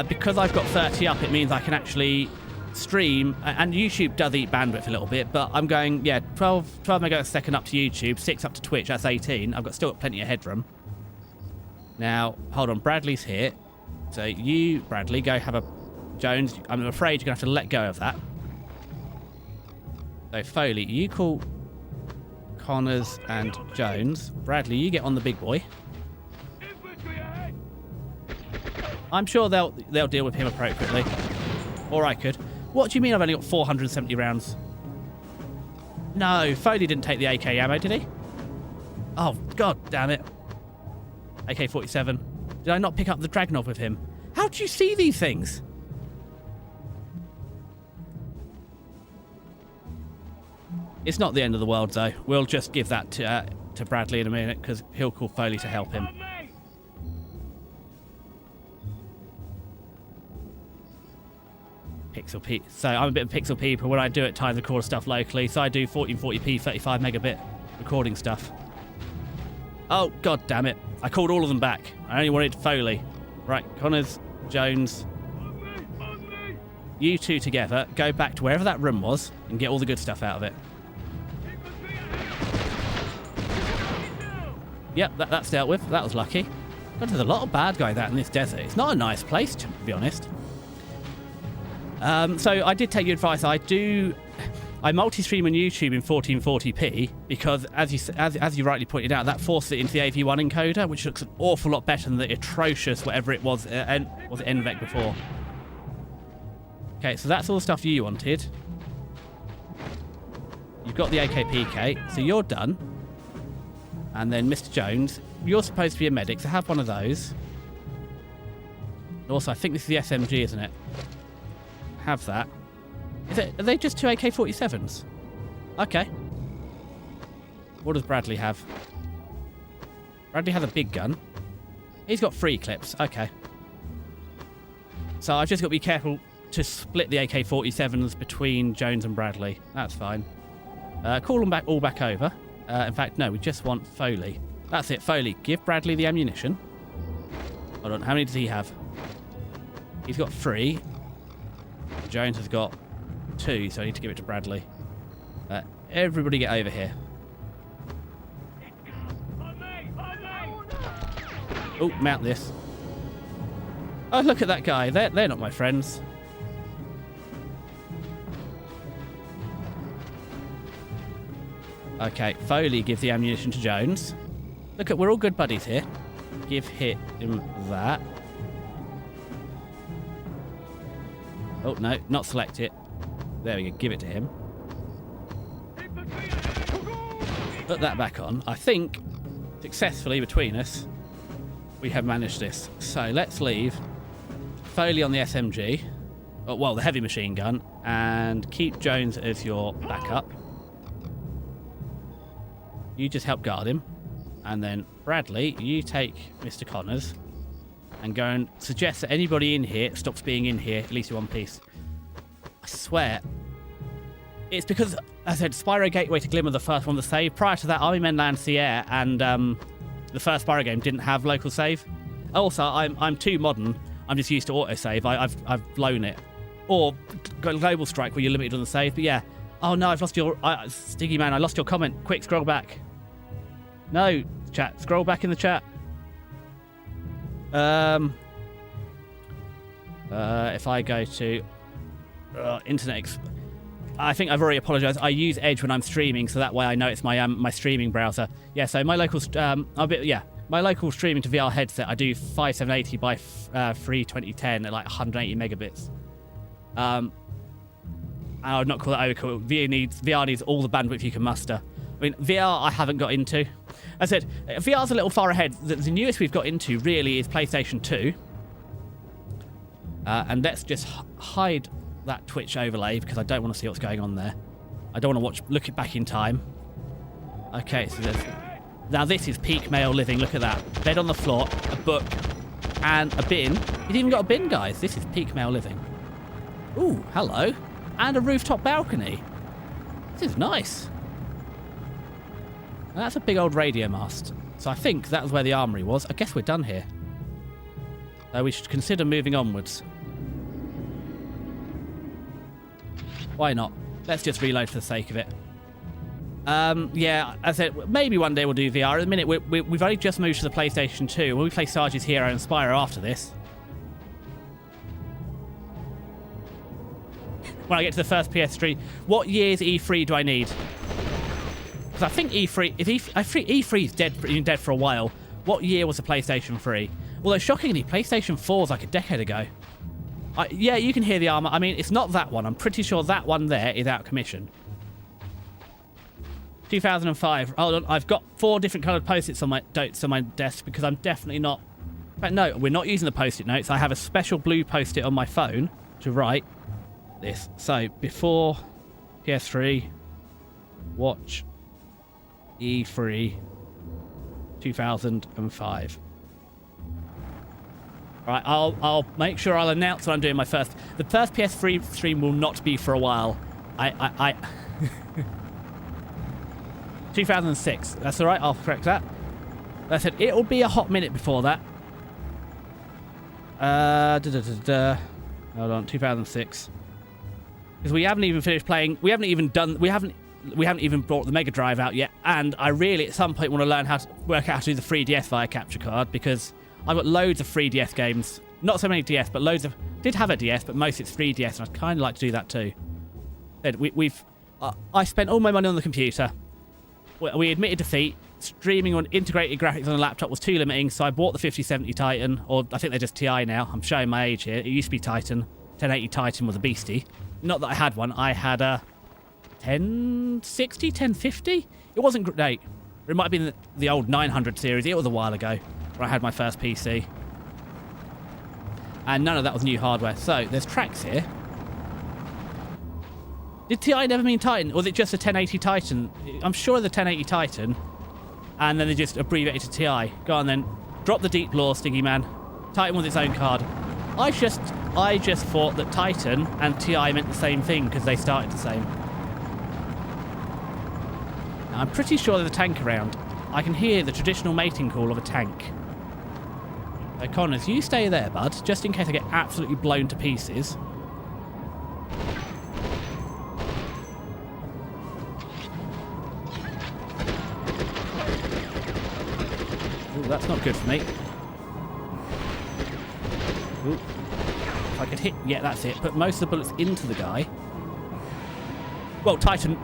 Because I've got 30 up, it means I can actually stream, and YouTube does eat bandwidth a little bit, but I'm going, yeah, 12 megabytes a second up to YouTube, 6 up to Twitch, that's 18. I've still got plenty of headroom. Now, hold on, Bradley's here. So you, Bradley, go have a... Jones, I'm afraid you're going to have to let go of that. So Foley, you call Connors and Jones. Bradley, you get on the big boy. I'm sure they'll deal with him appropriately. Or I could. What do you mean I've only got 470 rounds? No, Foley didn't take the AK ammo, did he? Oh, god damn it. AK-47. Did I not pick up the Dragunov with him? How do you see these things? It's not the end of the world, though. We'll just give that to Bradley in a minute, because he'll call Foley to help him. Pixel P. So I'm a bit of Pixel people. When I do it, time to record stuff locally. So I do 1440p, 35 megabit recording stuff. Oh, god damn it. I called all of them back. I only wanted Foley. Right, Connors, Jones. You two together, go back to wherever that room was and get all the good stuff out of it. Yep, that's dealt with. That was lucky. God, there's a lot of bad guys out in this desert. It's not a nice place, to be honest. So I did take your advice. I I multi-stream on YouTube in 1440p because, as you rightly pointed out, that forces it into the AV1 encoder, which looks an awful lot better than the atrocious whatever it was. Was it NVEC before? Okay, so that's all the stuff you wanted. You've got the AKPK, so you're done. And then Mr. Jones, you're supposed to be a medic, so have one of those. Also, I think this is the SMG, isn't it? Have that. Are they just 2 AK-47s? Okay. What does Bradley have? Bradley has a big gun. He's got 3 clips. Okay. So I've just got to be careful to split the AK-47s between Jones and Bradley. That's fine. Call them all back over. In fact, no, we just want Foley. That's it, Foley. Give Bradley the ammunition. Hold on, how many does he have? He's got 3. Jones has got 2, so I need to give it to Bradley. Everybody get over here. Oh, mount this. Oh, look at that guy. They're not my friends. Okay, Foley gives the ammunition to Jones. Look at, we're all good buddies here. Give him that. Oh, no, not select it. There we go, give it to him. Put that back on. I think, successfully between us, we have managed this. So let's leave Foley on the SMG. Oh, well, the heavy machine gun. And keep Jones as your backup. You just help guard him. And then, Bradley, you take Mr. Connors and go and suggest that anybody in here stops being in here, at least in one piece. I swear. It's because, as I said, Spyro Gateway to Glimmer, the first one to save. Prior to that, Army Men Land Sea Air and the first Spyro game didn't have local save. Also, I'm too modern. I'm just used to autosave. I've blown it. Or Global Strike, where you're limited on the save. But yeah. Oh no, I've lost your... Stiggy Man, I lost your comment. Quick, scroll back. No, chat. Scroll back in the chat. If I go to Internet... I think I've already apologised. I use Edge when I'm streaming, so that way I know it's my my streaming browser. Yeah, so my local... my local streaming to VR headset, I do 5780 by 32010 at like 180 megabits. I would not call that overkill. VR needs all the bandwidth you can muster. I mean, VR I haven't got into. As I said, VR's a little far ahead. The newest we've got into really is PlayStation 2. And let's just hide that Twitch overlay because I don't want to see what's going on there. I don't want to look it back in time. Okay, so now this is peak male living. Look at that. Bed on the floor, a book, and a bin. He's even got a bin, guys. This is peak male living. Ooh, hello. And a rooftop balcony. This is nice. And that's a big old radio mast. So I think that was where the armory was. I guess we're done here. So we should consider moving onwards. Why not? Let's just reload for the sake of it. Yeah, as I said, maybe one day we'll do VR. At the minute, we've only just moved to the PlayStation 2. We'll play Sarge's Hero and Spyro after this. When I get to the first PS3, what year's E3 do I need? Because I think E3, if E3's dead for a while, what year was the PlayStation 3? Although shockingly, PlayStation 4 was like a decade ago. Yeah, you can hear the armor. I mean, it's not that one. I'm pretty sure that one there is out of commission. 2005. Hold on, I've got 4 different coloured post-its on my desk because I'm definitely not... But no, we're not using the post-it notes. I have a special blue post-it on my phone to write this. So, before PS3, watch E3 2005. Right, I'll make sure I'll announce when I'm doing my first... The first PS3 stream will not be for a while. 2006. That's all right. I'll correct that. I said it'll be a hot minute before that. Hold on, 2006. Because we haven't even finished playing. We haven't even brought the Mega Drive out yet. And I really, at some point, want to learn how to work out how to do the 3DS via capture card because I've got loads of 3DS games. Not so many DS, but loads of... Did have a DS, but most it's 3DS, and I'd kind of like to do that too. I spent all my money on the computer. We admitted defeat. Streaming on integrated graphics on a laptop was too limiting, so I bought the 5070 Titan, or I think they're just Ti now. I'm showing my age here. It used to be Titan. 1080 Titan was a beastie. Not that I had one. I had a 1060, 1050? It wasn't great. It might have been the old 900 series. It was a while ago where I had my first PC. And none of that was new hardware. So, there's tracks here. Did Ti never mean Titan? Or was it just a 1080 Titan? I'm sure the 1080 Titan. And then they just abbreviated to Ti. Go on then. Drop the deep lore, Stiggy Man. Titan was its own card. I just thought that Titan and Ti meant the same thing because they started the same. Now, I'm pretty sure there's a tank around. I can hear the traditional mating call of a tank. So Connors, you stay there, bud, just in case I get absolutely blown to pieces. That's not good for me. Ooh. If I could hit... Yeah, that's it. Put most of the bullets into the guy. Well, Titan...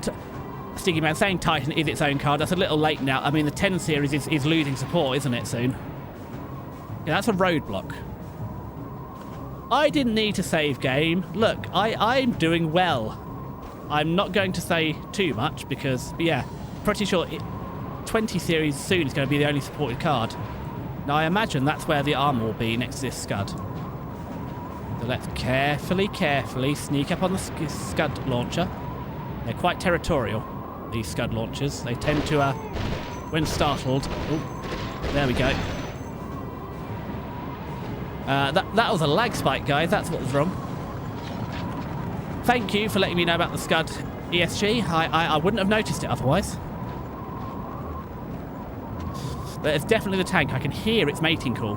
Stiggy Man, saying Titan is its own card. That's a little late now. I mean, the 10 series is losing support, isn't it, soon? Yeah, that's a roadblock. I didn't need to save game. Look, I'm doing well. I'm not going to say too much because, yeah, pretty sure... 20 series soon is going to be the only supported card. Now I imagine that's where the armor will be next to this Scud. So let's carefully sneak up on the Scud launcher. They're quite territorial, these Scud launchers. They tend to, when startled... Oh, there we go. That was a lag spike, guys. That's what was wrong. Thank you for letting me know about the Scud ESG. I wouldn't have noticed it otherwise. But it's definitely the tank. I can hear its mating call.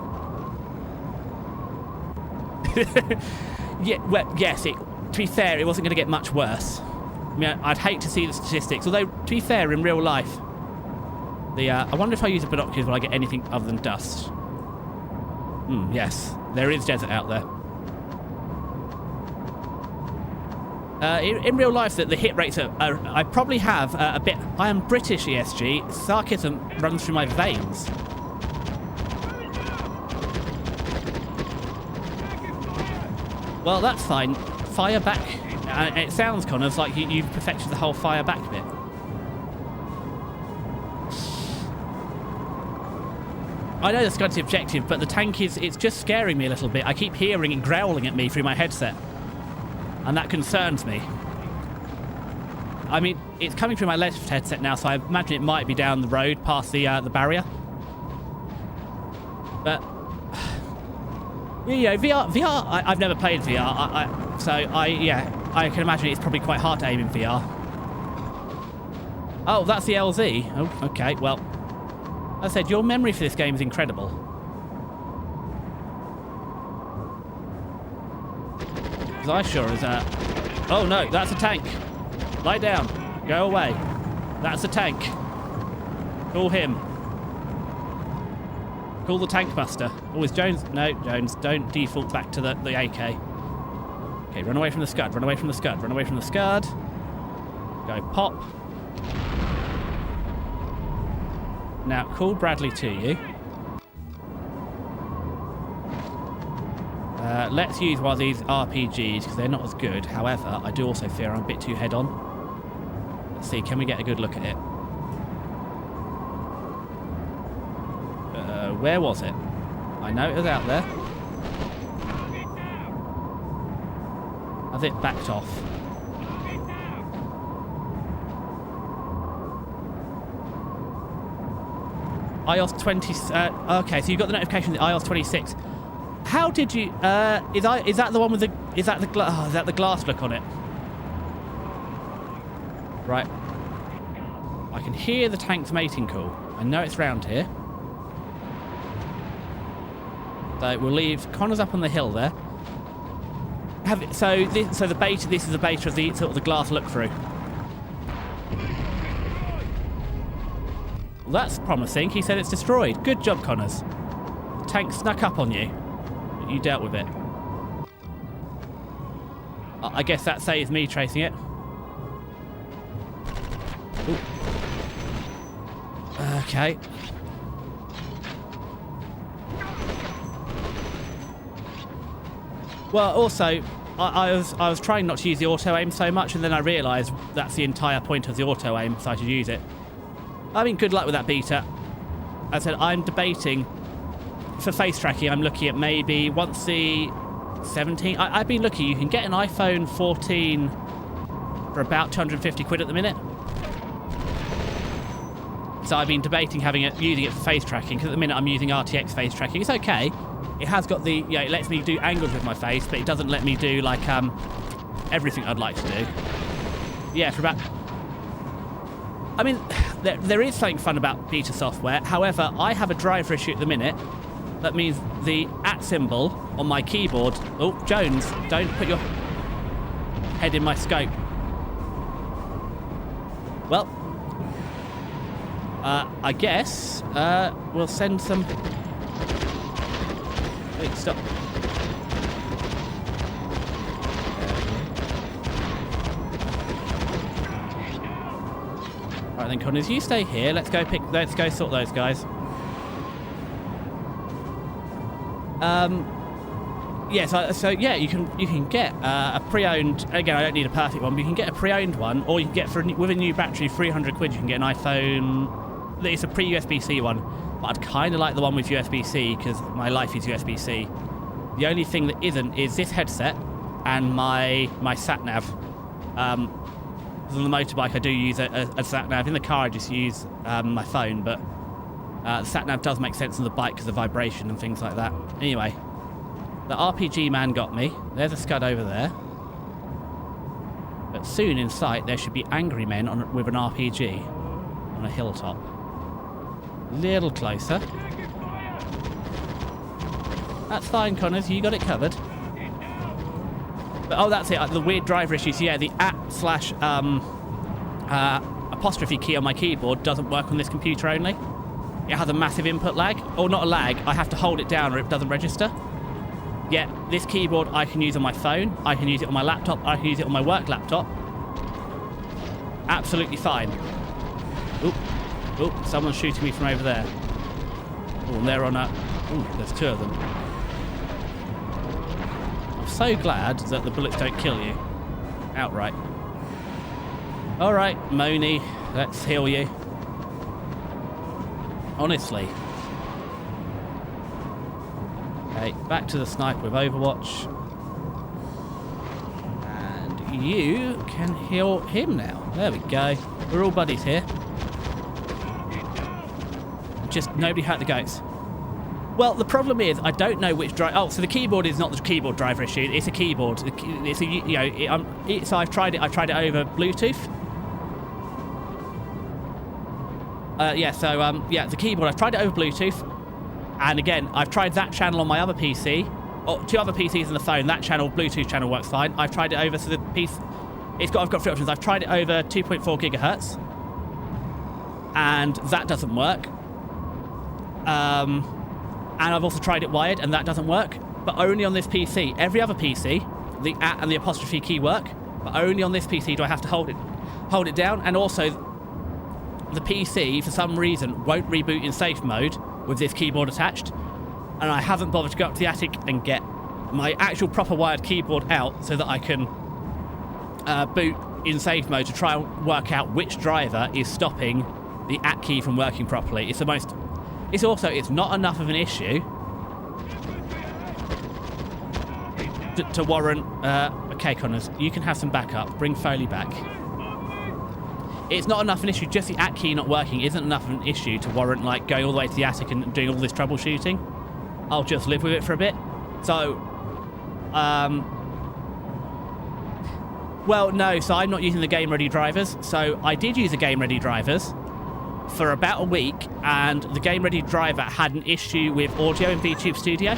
Yeah, well, yes, to be fair, it wasn't going to get much worse. I mean, I'd hate to see the statistics. Although, to be fair, in real life, I wonder if I use the binoculars will I get anything other than dust. Yes, there is desert out there. In real life, the hit rates are I probably have a bit... I am British, ESG. Sarcasm runs through my veins. Well, that's fine. Fire back. It sounds, Connors, like you've perfected the whole fire back bit. I know the Scud's the objective, but the tank it's just scaring me a little bit. I keep hearing it growling at me through my headset. And that concerns me. I mean, it's coming through my left headset now, so I imagine it might be down the road past the barrier. But, yeah, VR, I've never played VR, so I can imagine it's probably quite hard to aim in VR. Oh, that's the LZ. Oh, okay, well, as I said, your memory for this game is incredible. I sure as oh no, that's a tank. Lie down. Go away. That's a tank. Call him. Call the tank buster. Oh, is Jones? No, Jones, don't default back to the AK. Okay, run away from the Scud. Run away from the Scud. Run away from the Scud. Go pop. Now, call Bradley to you. Let's use one of these RPGs because they're not as good. However, I do also fear I'm a bit too head-on. Let's see, can we get a good look at it? Where was it? I know it was out there. Has it backed off? iOS 20... okay, so you got the notification that iOS 26... How did you... is that the one with the... Is that the glass look on it? Right. I can hear the tank's mating call. I know it's round here. So we'll leave Connor's up on the hill there. So the beta... This is the beta of the sort of the glass look through. Well, that's promising. He said it's destroyed. Good job, Connors. The tank snuck up on you. You dealt with it. I guess that saves me tracing it. Ooh. Okay. Well, also, I was trying not to use the auto aim so much, and then I realised that's the entire point of the auto aim, so I should use it. I mean, good luck with that beta. As I said, I'm debating for face tracking. I'm looking at maybe once the 17. I've been looking. You can get an iPhone 14 for about 250 quid at the minute. So I've been debating using it for face tracking, because at the minute I'm using RTX face tracking. It's okay. It has got the, it lets me do angles with my face, but it doesn't let me do like everything I'd like to do. Yeah, for about. I mean, there is something fun about beta software. However, I have a driver issue at the minute. That means the @ symbol on my keyboard. Oh, Jones, don't put your head in my scope. Well, I guess we'll send some. Wait, stop. Right then, Connors, you stay here. Let's go sort those guys. Yeah, so yeah, you can get a pre-owned. Again, I don't need a perfect one, but you can get a pre-owned one, or you can get with a new battery, 300 quid. You can get an iPhone. It's a pre-USB-C one, but I'd kind of like the one with USB-C because my life is USB-C. The only thing that isn't is this headset and my sat nav. On the motorbike, I do use a sat nav. In the car, I just use my phone, but the sat nav does make sense on the bike because of vibration and things like that. Anyway. The RPG man got me. There's a scud over there. But soon in sight there should be angry men with an RPG on a hilltop. Little closer. That's fine, Connors. You got it covered. But, oh, that's it. The weird driver issues. Yeah, the @/apostrophe key on my keyboard doesn't work on this computer only. It has a massive input lag. Or not a lag. I have to hold it down or it doesn't register. Yeah, this keyboard I can use on my phone, I can use it on my laptop, I can use it on my work laptop. Absolutely fine. Oop, someone's shooting me from over there. Oh, and they're on a... Ooh, there's two of them. I'm so glad that the bullets don't kill you. Outright. Alright, Moni, let's heal you. Honestly. Okay, back to the sniper with Overwatch. And you can heal him now. There we go. We're all buddies here. Just nobody hurt the goats. Well, the problem is I don't know which driver. Oh, so the keyboard is not the keyboard driver issue. It's a keyboard. It's a so I've tried it. I tried it over Bluetooth. The keyboard. I've tried it over Bluetooth. And again, I've tried that channel on my other PC, or two other PCs on the phone. That channel, Bluetooth channel, works fine. I've tried it over, so the piece, I've got three options. I've tried it over 2.4 gigahertz, and that doesn't work. And I've also tried it wired, and that doesn't work. But only on this PC. Every other PC, the @ and the apostrophe key work, but only on this PC do I have to hold it down. And also, the PC for some reason won't reboot in safe mode with this keyboard attached, and I haven't bothered to go up to the attic and get my actual proper wired keyboard out so that I can boot in safe mode to try and work out which driver is stopping the @ key from working properly. It's not enough of an issue to warrant. Okay, Connors, you can have some backup. Bring Foley back. It's not enough an issue, just the @ key not working isn't enough of an issue to warrant like going all the way to the attic and doing all this troubleshooting. I'll just live with it for a bit. So, well, no, so I'm not using the Game Ready drivers. So I did use the Game Ready drivers for about a week, and the Game Ready driver had an issue with audio in VTube Studio.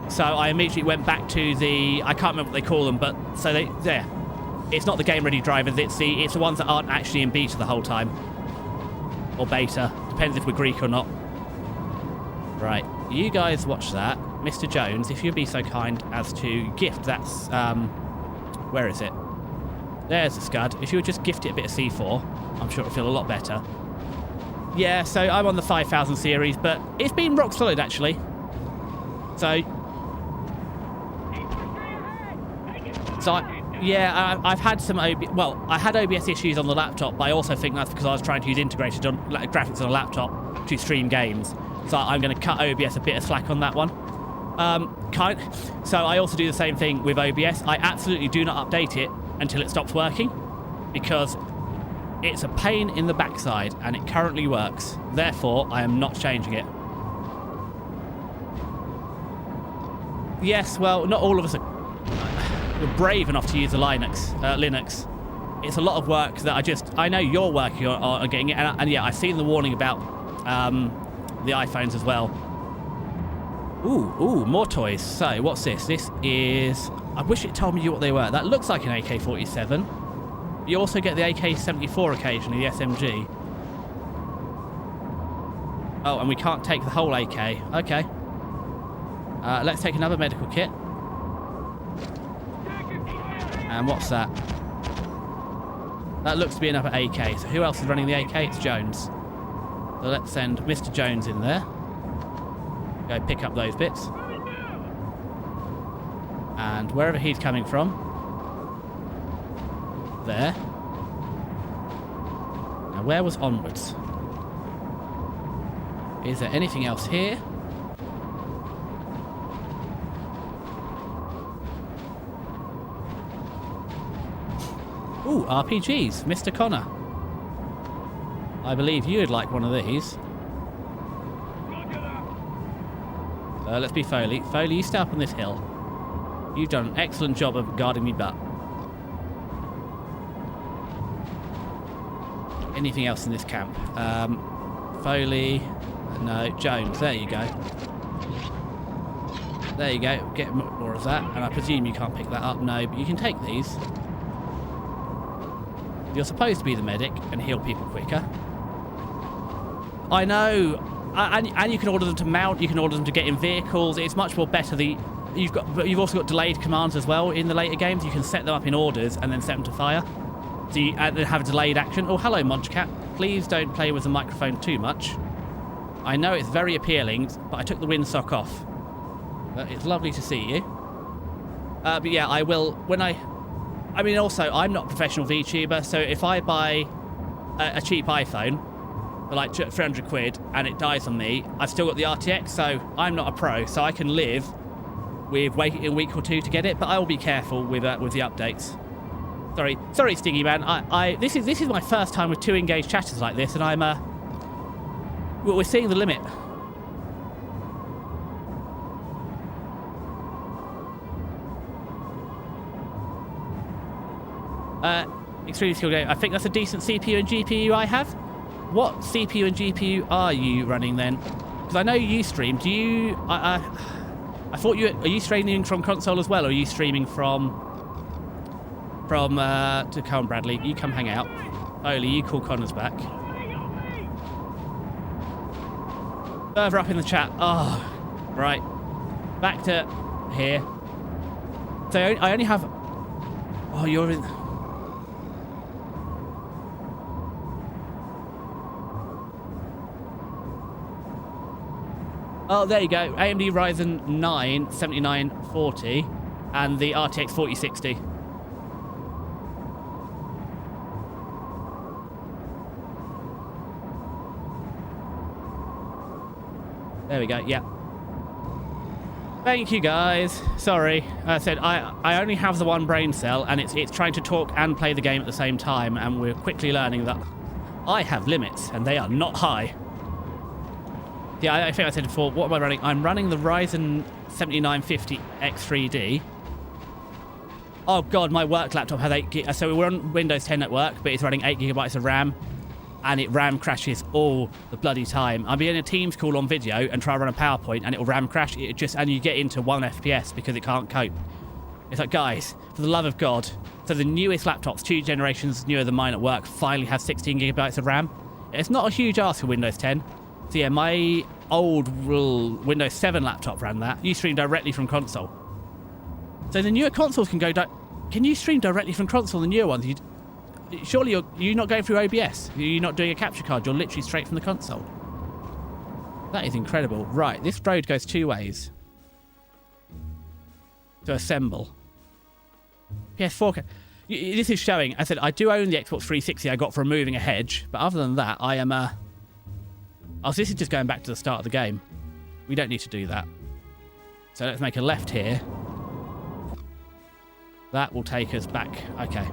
So I immediately went back to I can't remember what they call them, but so there. It's not the Game Ready drivers, it's the ones that aren't actually in beta the whole time. Or beta. Depends if we're Greek or not. Right, you guys watch that. Mr. Jones, if you'd be so kind as to gift that... where is it? There's the scud. If you would just gift it a bit of C4, I'm sure it'll feel a lot better. Yeah, so I'm on the 5000 series, but it's been rock solid, actually. So yeah, I've had some I had OBS issues on the laptop, but I also think that's because I was trying to use integrated graphics on a laptop to stream games. So I'm going to cut OBS a bit of slack on that one. So I also do the same thing with OBS. I absolutely do not update it until it stops working, because it's a pain in the backside, and it currently works. Therefore, I am not changing it. Yes, well, not all of us are brave enough to use the Linux. It's a lot of work that I know you're working on getting it, and yeah, I've seen the warning about the iPhones as well. Ooh, more toys. So, what's this? This is... I wish it told me what they were. That looks like an AK-47. You also get the AK-74 occasionally, the SMG. Oh, and we can't take the whole AK. Okay. Let's take another medical kit. And what's that? That looks to be another AK. So who else is running the AK? It's Jones. So let's send Mr. Jones in there. Go pick up those bits. And wherever he's coming from. There. Now where was onwards? Is there anything else here? Ooh, RPGs, Mr. Connor. I believe you would like one of these. Let's be Foley. Foley, you stay up on this hill. You've done an excellent job of guarding me butt. Anything else in this camp? Foley. No, Jones. There you go. There you go. Get more of that. And I presume you can't pick that up. No, but you can take these. You're supposed to be the medic and heal people quicker. I know. And you can order them to mount. You can order them to get in vehicles. It's much more better. You've also got delayed commands as well in the later games. You can set them up in orders and then set them to fire. So you have a delayed action. Oh, hello, Munchcat. Please don't play with the microphone too much. I know it's very appealing, but I took the windsock off. But it's lovely to see you. But yeah, I will when I mean, also, I'm not a professional VTuber, so if I buy a cheap iPhone for like 300 quid and it dies on me, I've still got the RTX, so I'm not a pro, so I can live with waiting a week or two to get it, but I will be careful with the updates. Sorry, Stingy Man. This is my first time with 2 engaged chatters like this, and we're seeing the limit. Extremely skilled game. I think that's a decent CPU and GPU I have. What CPU and GPU are you running then? Because I know you stream. Do you... I thought are you streaming from console as well, or are you streaming from to come on, Bradley, you come hang out. Oli, you call Connors back. Further up in the chat. Oh, right. Back to here. So I only have... Oh, you're in... Oh, there you go. AMD Ryzen 9 7940 and the RTX 4060. There we go, yeah. Thank you, guys. Sorry. I said I only have the one brain cell, and it's trying to talk and play the game at the same time, and we're quickly learning that I have limits, and they are not high. Yeah, I think I said before, what am I running? I'm running the Ryzen 7950 X3D. Oh god, my work laptop has 8 GB. So we're on Windows 10 at work, but it's running 8 GB of RAM, and it RAM crashes all the bloody time. I'll be in a Teams call on video and try to run a PowerPoint, and it'll RAM crash. And you get into 1 FPS because it can't cope. It's like, guys, for the love of God. So the newest laptops, 2 generations newer than mine at work, finally have 16 GB of RAM. It's not a huge ask for Windows 10. So yeah, my old Windows 7 laptop ran that. You stream directly from console. So the newer consoles can go Can you stream directly from console, the newer ones? Surely you're not going through OBS. You're not doing a capture card. You're literally straight from the console. That is incredible. Right, this road goes 2 ways. To assemble. PS4. This is showing. I said I do own the Xbox 360 I got for removing a hedge, but other than that, I am oh, so this is just going back to the start of the game. We don't need to do that. So let's make a left here. That will take us back. Okay.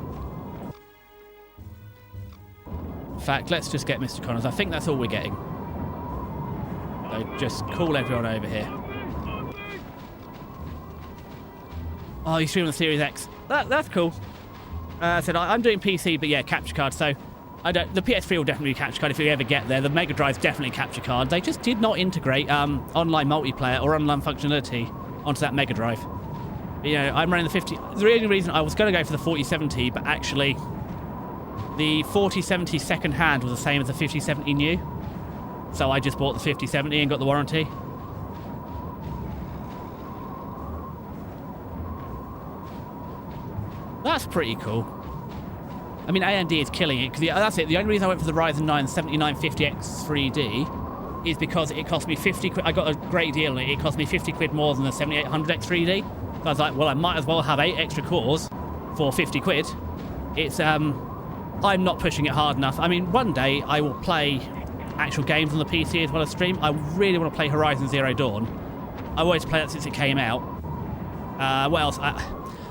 In fact, let's just get Mr. Connors. I think that's all we're getting. So just call everyone over here. Oh, you stream on the Series X. That's cool. I said I'm doing PC, but yeah, capture card. So the PS3 will definitely be capture card if we ever get there. The Mega Drive's definitely capture card. They just did not integrate online multiplayer or online functionality onto that Mega Drive. But, you know, I'm running the 50. The only reason I was going to go for the 4070, but actually the 4070 second hand was the same as the 5070 new. So I just bought the 5070 and got the warranty. That's pretty cool. I mean, AMD is killing it, because that's it. The only reason I went for the Ryzen 9 7950X 3D is because it cost me 50 quid. I got a great deal on it. It cost me 50 quid more than the 7800X 3D. So I was like, well, I might as well have 8 extra cores for 50 quid. It's, I'm not pushing it hard enough. I mean, one day I will play actual games on the PC as well as stream. I really want to play Horizon Zero Dawn. I've always played that since it came out. What else?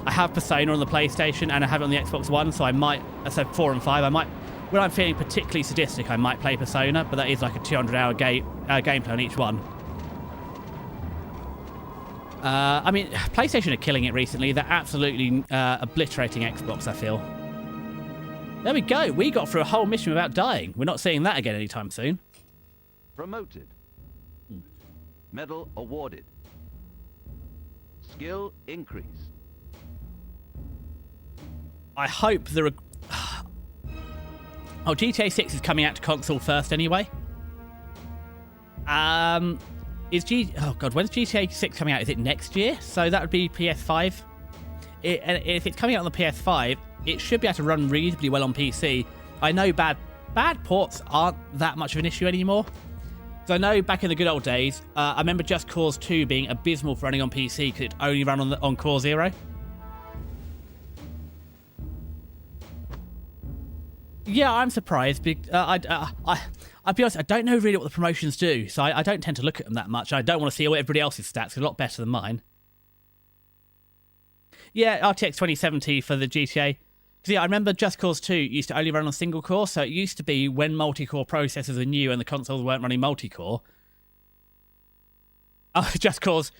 I have Persona on the PlayStation and I have it on the Xbox One, so I might, so 4 and 5, I might, when I'm feeling particularly sadistic, I might play Persona, but that is like a 200-hour gameplay on each one. I mean, PlayStation are killing it recently. They're absolutely obliterating Xbox, I feel. There we go. We got through a whole mission without dying. We're not seeing that again anytime soon. Promoted. Medal awarded. Skill increase. I hope there are... Oh, GTA 6 is coming out to console first anyway. Oh god, when's GTA 6 coming out? Is it next year? So that would be PS5. If it's coming out on the PS5, it should be able to run reasonably well on PC. I know bad ports aren't that much of an issue anymore. So I know back in the good old days, I remember Just Cause 2 being abysmal for running on PC because it only ran on Core 0. Yeah, I'm surprised. I'll be honest, I don't know really what the promotions do, so I don't tend to look at them that much. I don't want to see everybody else's stats. They're a lot better than mine. Yeah, RTX 2070 for the GTA. Because yeah, I remember Just Cause 2 used to only run on single core, so it used to be when multi-core processors were new and the consoles weren't running multi-core. Just Cause...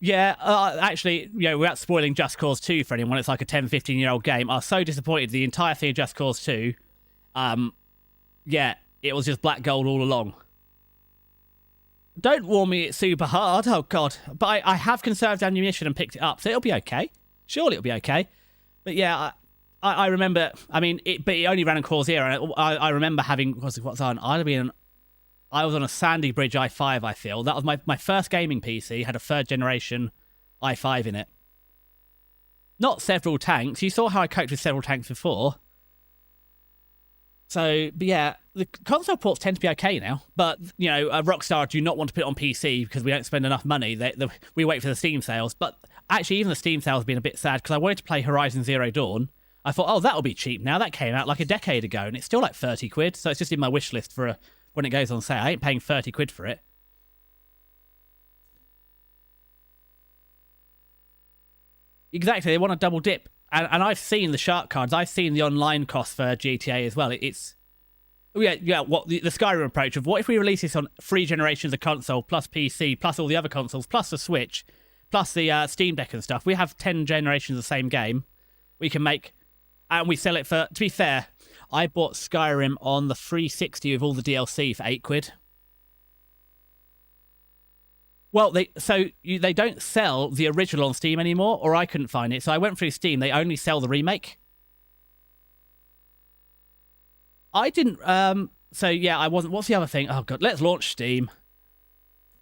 Yeah, actually, you know, without spoiling Just Cause 2 for anyone, it's like a 10, 15-year-old game. I was so disappointed. The entire thing of Just Cause 2, yeah, it was just black gold all along. Don't warn me it's super hard, oh god. But I have conserved ammunition and picked it up, so it'll be okay. Surely it'll be okay. But yeah, I remember, I mean, but it only ran on Core 0. And I remember having, what's on? I was on a Sandy Bridge i5, I feel. That was my first gaming PC, had a 3rd generation i5 in it. Not several tanks. You saw how I coped with several tanks before. So, but yeah, the console ports tend to be okay now. But, you know, Rockstar do not want to put it on PC because we don't spend enough money. We wait for the Steam sales. But actually, even the Steam sales have been a bit sad because I wanted to play Horizon Zero Dawn. I thought, oh, that'll be cheap now. That came out like a decade ago and it's still like 30 quid. So it's just in my wish list for when it goes on sale. I ain't paying 30 quid for it. Exactly, they want to double dip. And I've seen the shark cards. I've seen the online cost for GTA as well. It's... Yeah, what the Skyrim approach of what if we release this on 3 generations of console, plus PC, plus all the other consoles, plus the Switch, plus the Steam Deck and stuff. We have 10 generations of the same game. We can make... And we sell it for... To be fair, I bought Skyrim on the 360 with all the DLC for 8 quid. Well, they don't sell the original on Steam anymore, or I couldn't find it. So I went through Steam. They only sell the remake. I didn't... So, yeah, I wasn't... What's the other thing? Oh, God. Let's launch Steam.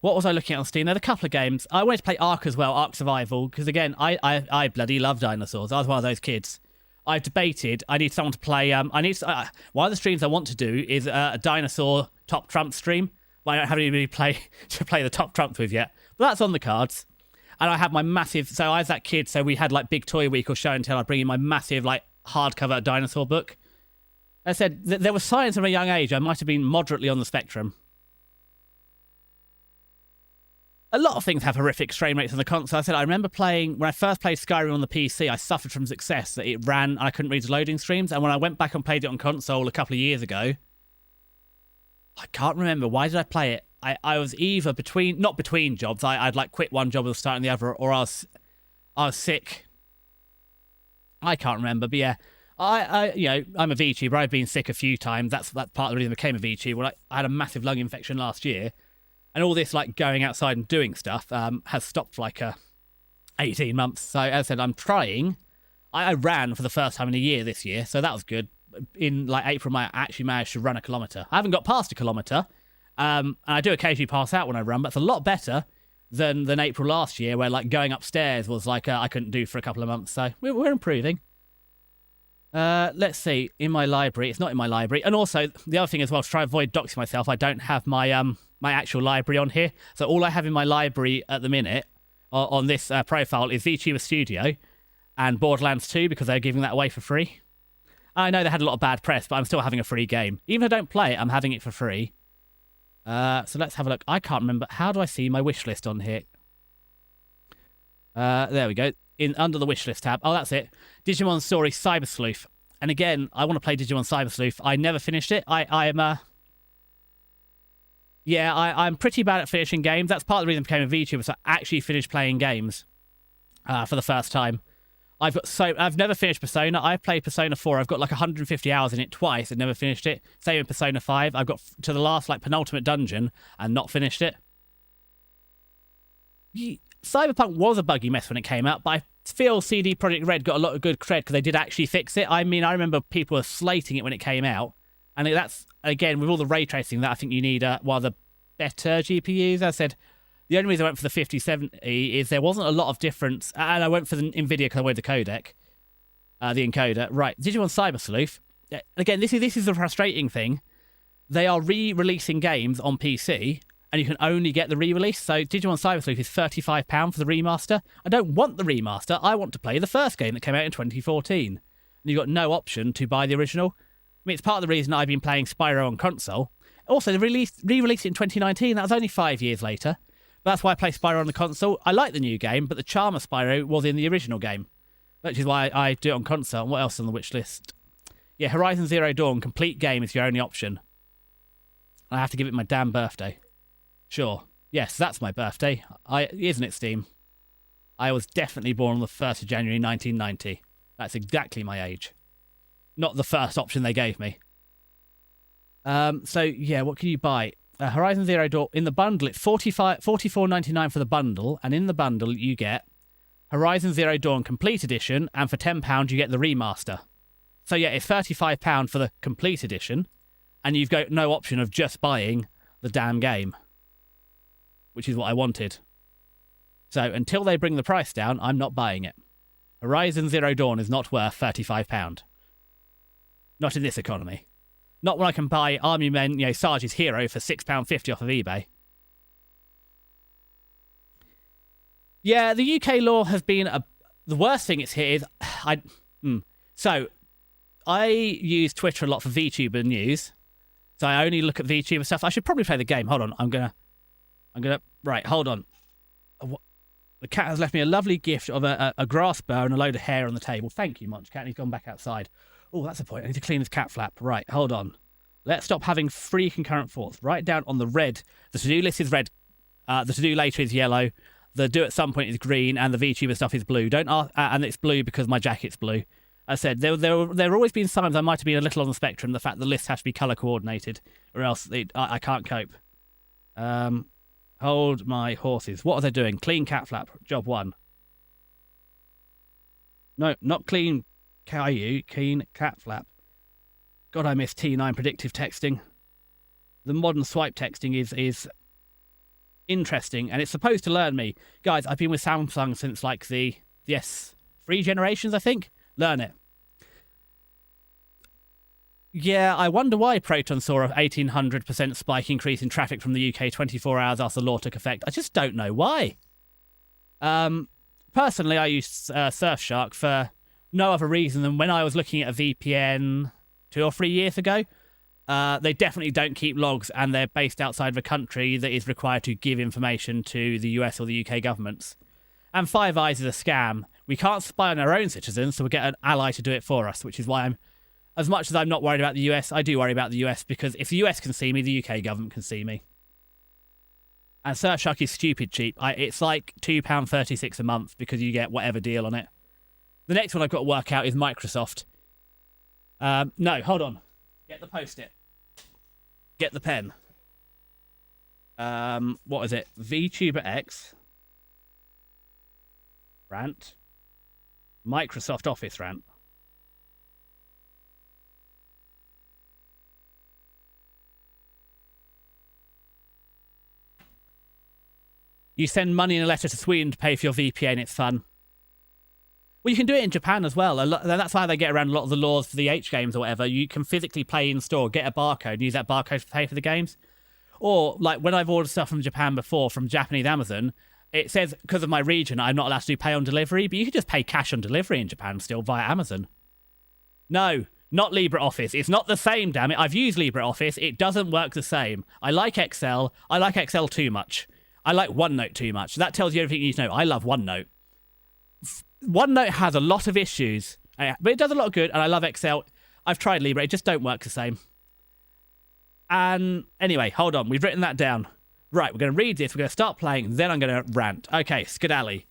What was I looking at on Steam? There were a couple of games. I wanted to play Ark as well, Ark Survival, because again, I bloody love dinosaurs. I was one of those kids. I've debated. I need someone to play. One of the streams I want to do is a dinosaur top trump stream. I don't have anybody to play the top trumps with yet, but that's on the cards. And I have my massive. So I was that kid. So we had like big toy week or show and tell. I'd bring in my massive like hardcover dinosaur book. I said there was science from a young age. I might have been moderately on the spectrum. A lot of things have horrific frame rates on the console. I said I remember playing, when I first played Skyrim on the PC, I suffered from success that it ran and I couldn't read the loading streams. And when I went back and played it on console a couple of years ago, I can't remember. Why did I play it? I was either not between jobs. I'd like quit one job and starting the other, or I was sick. I can't remember, but yeah. I'm a VTuber. I've been sick a few times. That's part of the reason I became a VTuber. Well, I had a massive lung infection last year. And all this, like, going outside and doing stuff has stopped for, like, 18 months. So, as I said, I'm trying. I ran for the first time in a year this year, so that was good. In, like, April, I actually managed to run a kilometre. I haven't got past a kilometre, and I do occasionally pass out when I run, but it's a lot better than April last year, where, like, going upstairs was, like, I couldn't do for a couple of months. So, we're improving. Let's see. In my library. It's not in my library. And also, the other thing as well, to try and avoid doxing myself, I don't have my my actual library on here. So all I have in my library at the minute on this profile is VTuber Studio and Borderlands 2, because they're giving that away for free. I know they had a lot of bad press, but I'm still having a free game. Even if I don't play it, I'm having it for free. So let's have a look. I can't remember. How do I see my wish list on here? There we go. Under the wish list tab. Oh, that's it. Digimon Story Cyber Sleuth. And again, I want to play Digimon Cyber Sleuth. I never finished it. I'm pretty bad at finishing games. That's part of the reason I became a VTuber, so I actually finished playing games for the first time. I've never finished Persona. I've played Persona 4. I've got like 150 hours in it twice and never finished it. Same with Persona 5. I've got to the last like penultimate dungeon and not finished it. Cyberpunk was a buggy mess when it came out, but I feel CD Projekt Red got a lot of good cred because they did actually fix it. I mean, I remember people were slating it when it came out. And that's, again, with all the ray tracing that I think you need one of the better GPUs. As I said, the only reason I went for the 5070 is there wasn't a lot of difference. And I went for the NVIDIA because I wanted the codec, the encoder. Right, Digimon Cyber Sleuth. Again, this is the frustrating thing. They are re-releasing games on PC, and you can only get the re-release. So Digimon Cyber Sleuth is £35 for the remaster. I don't want the remaster. I want to play the first game that came out in 2014. And you've got no option to buy the original. I mean, it's part of the reason I've been playing Spyro on console. Also, they re-released it in 2019. That was only 5 years later. But that's why I play Spyro on the console. I like the new game, but the charm of Spyro was in the original game, which is why I do it on console. And what else on the wish list? Yeah, Horizon Zero Dawn, complete game is your only option. I have to give it my damn birthday. Sure. Yes, that's my birthday. Isn't it, Steam? I was definitely born on the 1st of January 1990. That's exactly my age. Not the first option they gave me. So, yeah, what can you buy? Horizon Zero Dawn, in the bundle, it's $44.99 for the bundle, and in the bundle you get Horizon Zero Dawn Complete Edition, and for £10 you get the remaster. So, yeah, it's £35 for the Complete Edition, and you've got no option of just buying the damn game, which is what I wanted. So, until they bring the price down, I'm not buying it. Horizon Zero Dawn is not worth £35. Not in this economy. Not when I can buy Army Men, Sarge's Hero for £6.50 off of eBay. Yeah, the UK law has been the worst thing it's hit is So I use Twitter a lot for VTuber news. So I only look at VTuber stuff. I should probably play the game. Hold on. I'm gonna right, hold on. The cat has left me a lovely gift of a grass burr and a load of hair on the table. Thank you, Munch Cat. And he's gone back outside. Oh, that's a point. I need to clean his cat flap. Right, hold on. Let's stop having free concurrent thoughts. Write down on the red. The to-do list is red. The to-do later is yellow. The do at some point is green, and the VTuber stuff is blue. Don't ask, and it's blue because my jacket's blue. I said there have always been times I might have been a little on the spectrum. The fact the list has to be color coordinated, or else I can't cope. Hold my horses. What are they doing? Clean cat flap. Job 1. No, not clean Caillou. Clean cat flap. God, I miss T9 predictive texting. The modern swipe texting is interesting, and it's supposed to learn me. Guys, I've been with Samsung since like the S3 generations, I think. Learn it. Yeah, I wonder why Proton saw a 1,800% spike increase in traffic from the UK 24 hours after the law took effect. I just don't know why. Personally, I use Surfshark for no other reason than when I was looking at a VPN 2 or 3 years ago. They definitely don't keep logs, and they're based outside the country that is required to give information to the US or the UK governments. And Five Eyes is a scam. We can't spy on our own citizens, so we'll get an ally to do it for us, which is why as much as I'm not worried about the US, I do worry about the US, because if the US can see me, the UK government can see me. And Surfshark is stupid cheap. It's like £2.36 a month because you get whatever deal on it. The next one I've got to work out is Microsoft. No, hold on. Get the Post-it. Get the pen. What is it? VTuber X. Rant. Microsoft Office rant. You send money in a letter to Sweden to pay for your VPN. It's fun. Well, you can do it in Japan as well. That's how they get around a lot of the laws for the H games or whatever. You can physically play in store, get a barcode, and use that barcode to pay for the games. Or, like, when I've ordered stuff from Japan before, from Japanese Amazon, it says, because of my region, I'm not allowed to do pay on delivery, but you can just pay cash on delivery in Japan still via Amazon. No, not LibreOffice. It's not the same, damn it. I've used LibreOffice. It doesn't work the same. I like Excel. I like Excel too much. I like OneNote too much. That tells you everything you need to know. I love OneNote. OneNote has a lot of issues, but it does a lot of good, and I love Excel. I've tried Libre. It just don't work the same. And anyway, hold on. We've written that down. Right, we're going to read this. We're going to start playing. Then I'm going to rant. Okay, Skedally.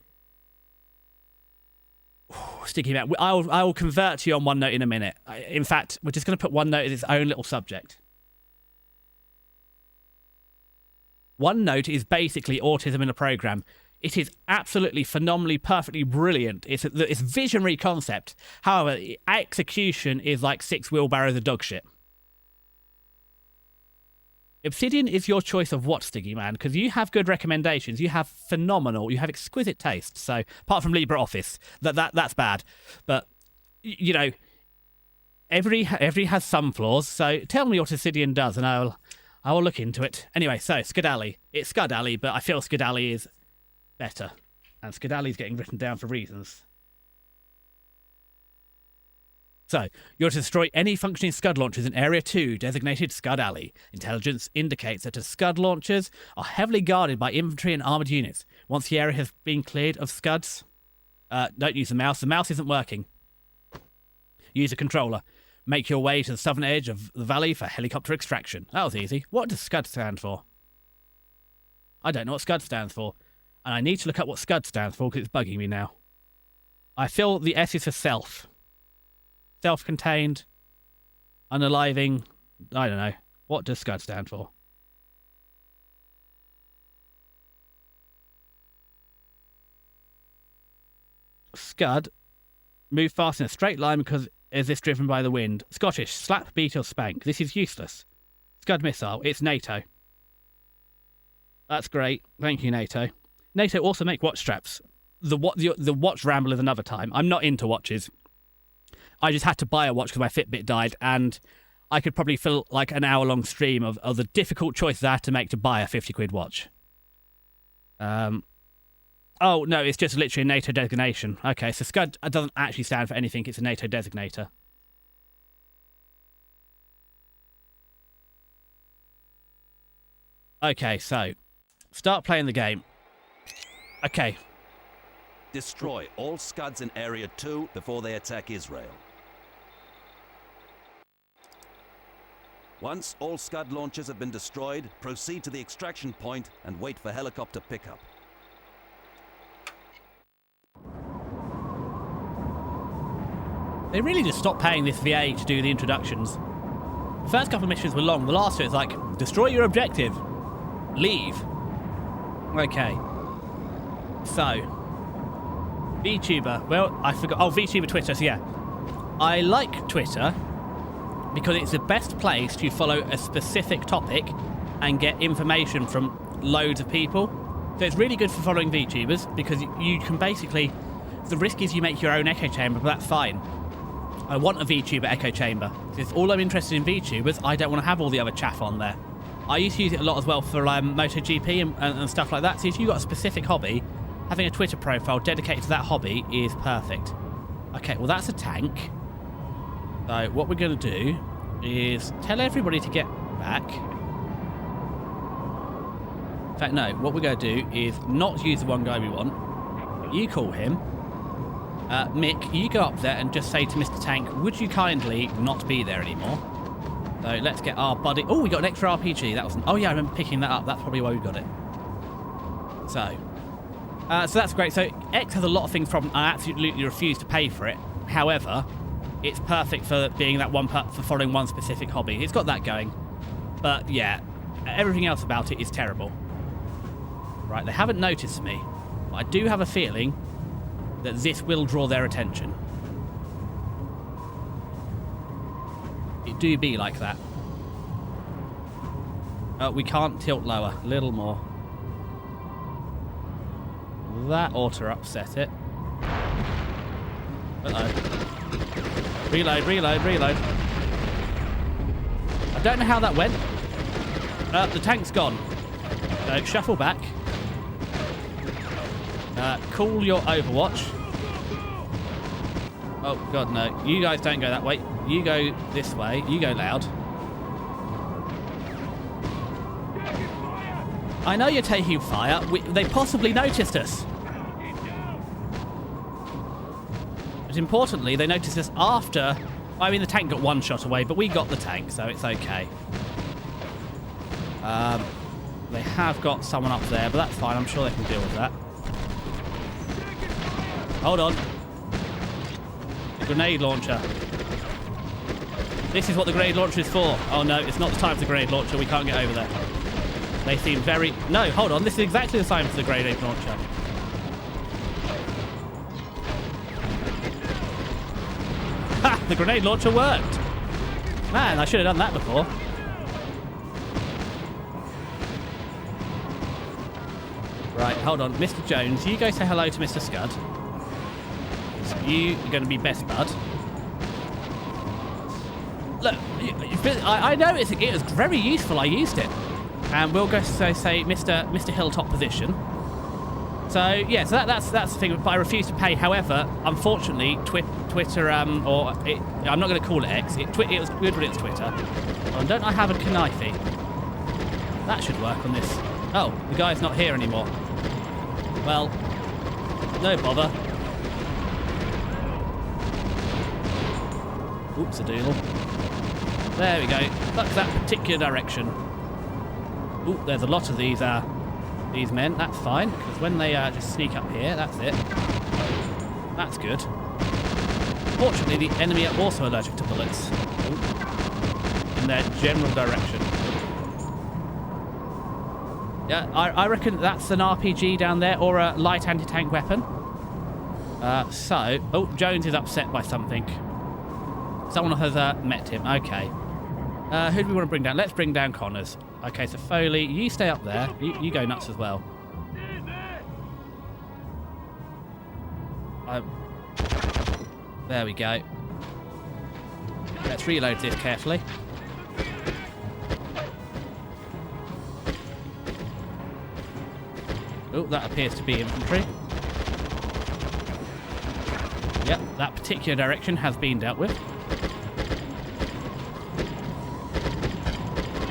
Sticky man. I will convert to you on OneNote in a minute. In fact, we're just going to put OneNote as its own little subject. OneNote is basically autism in a program. It is absolutely phenomenally, perfectly brilliant. It's a visionary concept. However, execution is like 6 wheelbarrows of dog shit. Obsidian is your choice of what, Stiggy Man? Because you have good recommendations. You have exquisite taste. So, apart from LibreOffice, that's bad. But, you know, every has some flaws. So, tell me what Obsidian does, and I will look into it. Anyway, so, Skedally. It's Scudally, but I feel Skedally is better. And Skedally's getting written down for reasons. So, you're to destroy any functioning Scud launchers in Area 2, designated Scud Alley. Intelligence indicates that the Scud launchers are heavily guarded by infantry and armoured units. Once the area has been cleared of Scuds... don't use the mouse. The mouse isn't working. Use a controller. Make your way to the southern edge of the valley for helicopter extraction. That was easy. What does Scud stand for? I don't know what Scud stands for. And I need to look up what Scud stands for because it's bugging me now. I feel the S is for self. Self-contained, unaliving, I don't know. What does Scud stand for? Scud, move fast in a straight line because is this driven by the wind? Scottish, slap, beat or spank. This is useless. Scud missile, it's NATO. That's great. Thank you, NATO. NATO also make watch straps. The watch ramble is another time. I'm not into watches. I just had to buy a watch because my Fitbit died, and I could probably fill like an hour-long stream of the difficult choices I had to make to buy a 50-quid watch. Oh, no, it's just literally a NATO designation. Okay, so Scud doesn't actually stand for anything. It's a NATO designator. Okay, so start playing the game. Okay. Destroy all Scuds in Area 2 before they attack Israel. Once all Scud launchers have been destroyed, proceed to the extraction point and wait for helicopter pickup. They really just stopped paying this VA to do the introductions. The first couple of missions were long. The last two is like, destroy your objective. Leave. Okay. So, VTuber. Well, I forgot. Oh, VTuber Twitter. So yeah. I like Twitter because it's the best place to follow a specific topic and get information from loads of people. So it's really good for following VTubers because you can basically... The risk is you make your own echo chamber, but that's fine. I want a VTuber echo chamber. If all I'm interested in VTubers, I don't want to have all the other chaff on there. I used to use it a lot as well for MotoGP and stuff like that. So if you've got a specific hobby, having a Twitter profile dedicated to that hobby is perfect. Okay, well that's a tank. So what we're going to do is tell everybody to get back. In fact, no, what we're going to do is not use the one guy we want. You call him. Mick, you go up there and just say to Mr. Tank, would you kindly not be there anymore? So let's get our buddy... Oh, we got an extra RPG. That wasn't... Oh, yeah, I remember picking that up. That's probably why we got it. So that's great. So X has a lot of things from... I absolutely refuse to pay for it. However, it's perfect for being that one... for following one specific hobby. It's got that going. But, yeah, everything else about it is terrible. Right, they haven't noticed me. But I do have a feeling that this will draw their attention. It do be like that. We can't tilt lower. A little more. That ought to upset it. Uh-oh. Reload, reload, reload. I don't know how that went. The tank's gone. So shuffle back. Call your Overwatch. Oh, God, no. You guys don't go that way. You go this way. You go loud. I know you're taking fire. They possibly noticed us. But importantly, they noticed us after... I mean, the tank got one shot away, but we got the tank, so it's okay. They have got someone up there, but that's fine. I'm sure they can deal with that. Hold on. The grenade launcher. This is what the grenade launcher is for. Oh no, it's not the time for the grenade launcher. We can't get over there. They seem very... No, hold on. This is exactly the time for the grenade launcher. Ha! The grenade launcher worked. Man, I should have done that before. Right, hold on. Mr. Jones, you go say hello to Mr. Scud. You are going to be best bud. Look, I know it was very useful. I used it. And we'll go say Mr. Hilltop position. So, yeah, so that's the thing. But I refuse to pay. However, unfortunately, Twitter, I'm not going to call it X. It was good when it's Twitter. Oh, don't I have a knife? That should work on this. Oh, the guy's not here anymore. Well, no bother. Oops, a doodle. There we go. Look that particular direction. Ooh, there's a lot of these men. That's fine, because when they just sneak up here, that's it. That's good. Fortunately, the enemy are also allergic to bullets. Ooh. In their general direction. Yeah, I reckon that's an RPG down there, or a light anti-tank weapon. Oh, Jones is upset by something. Someone has met him. Okay. Who do we want to bring down? Let's bring down Connors. Okay, so Foley, you stay up there. You go nuts as well. There we go. Let's reload this carefully. Oh, that appears to be infantry. Yep, that particular direction has been dealt with.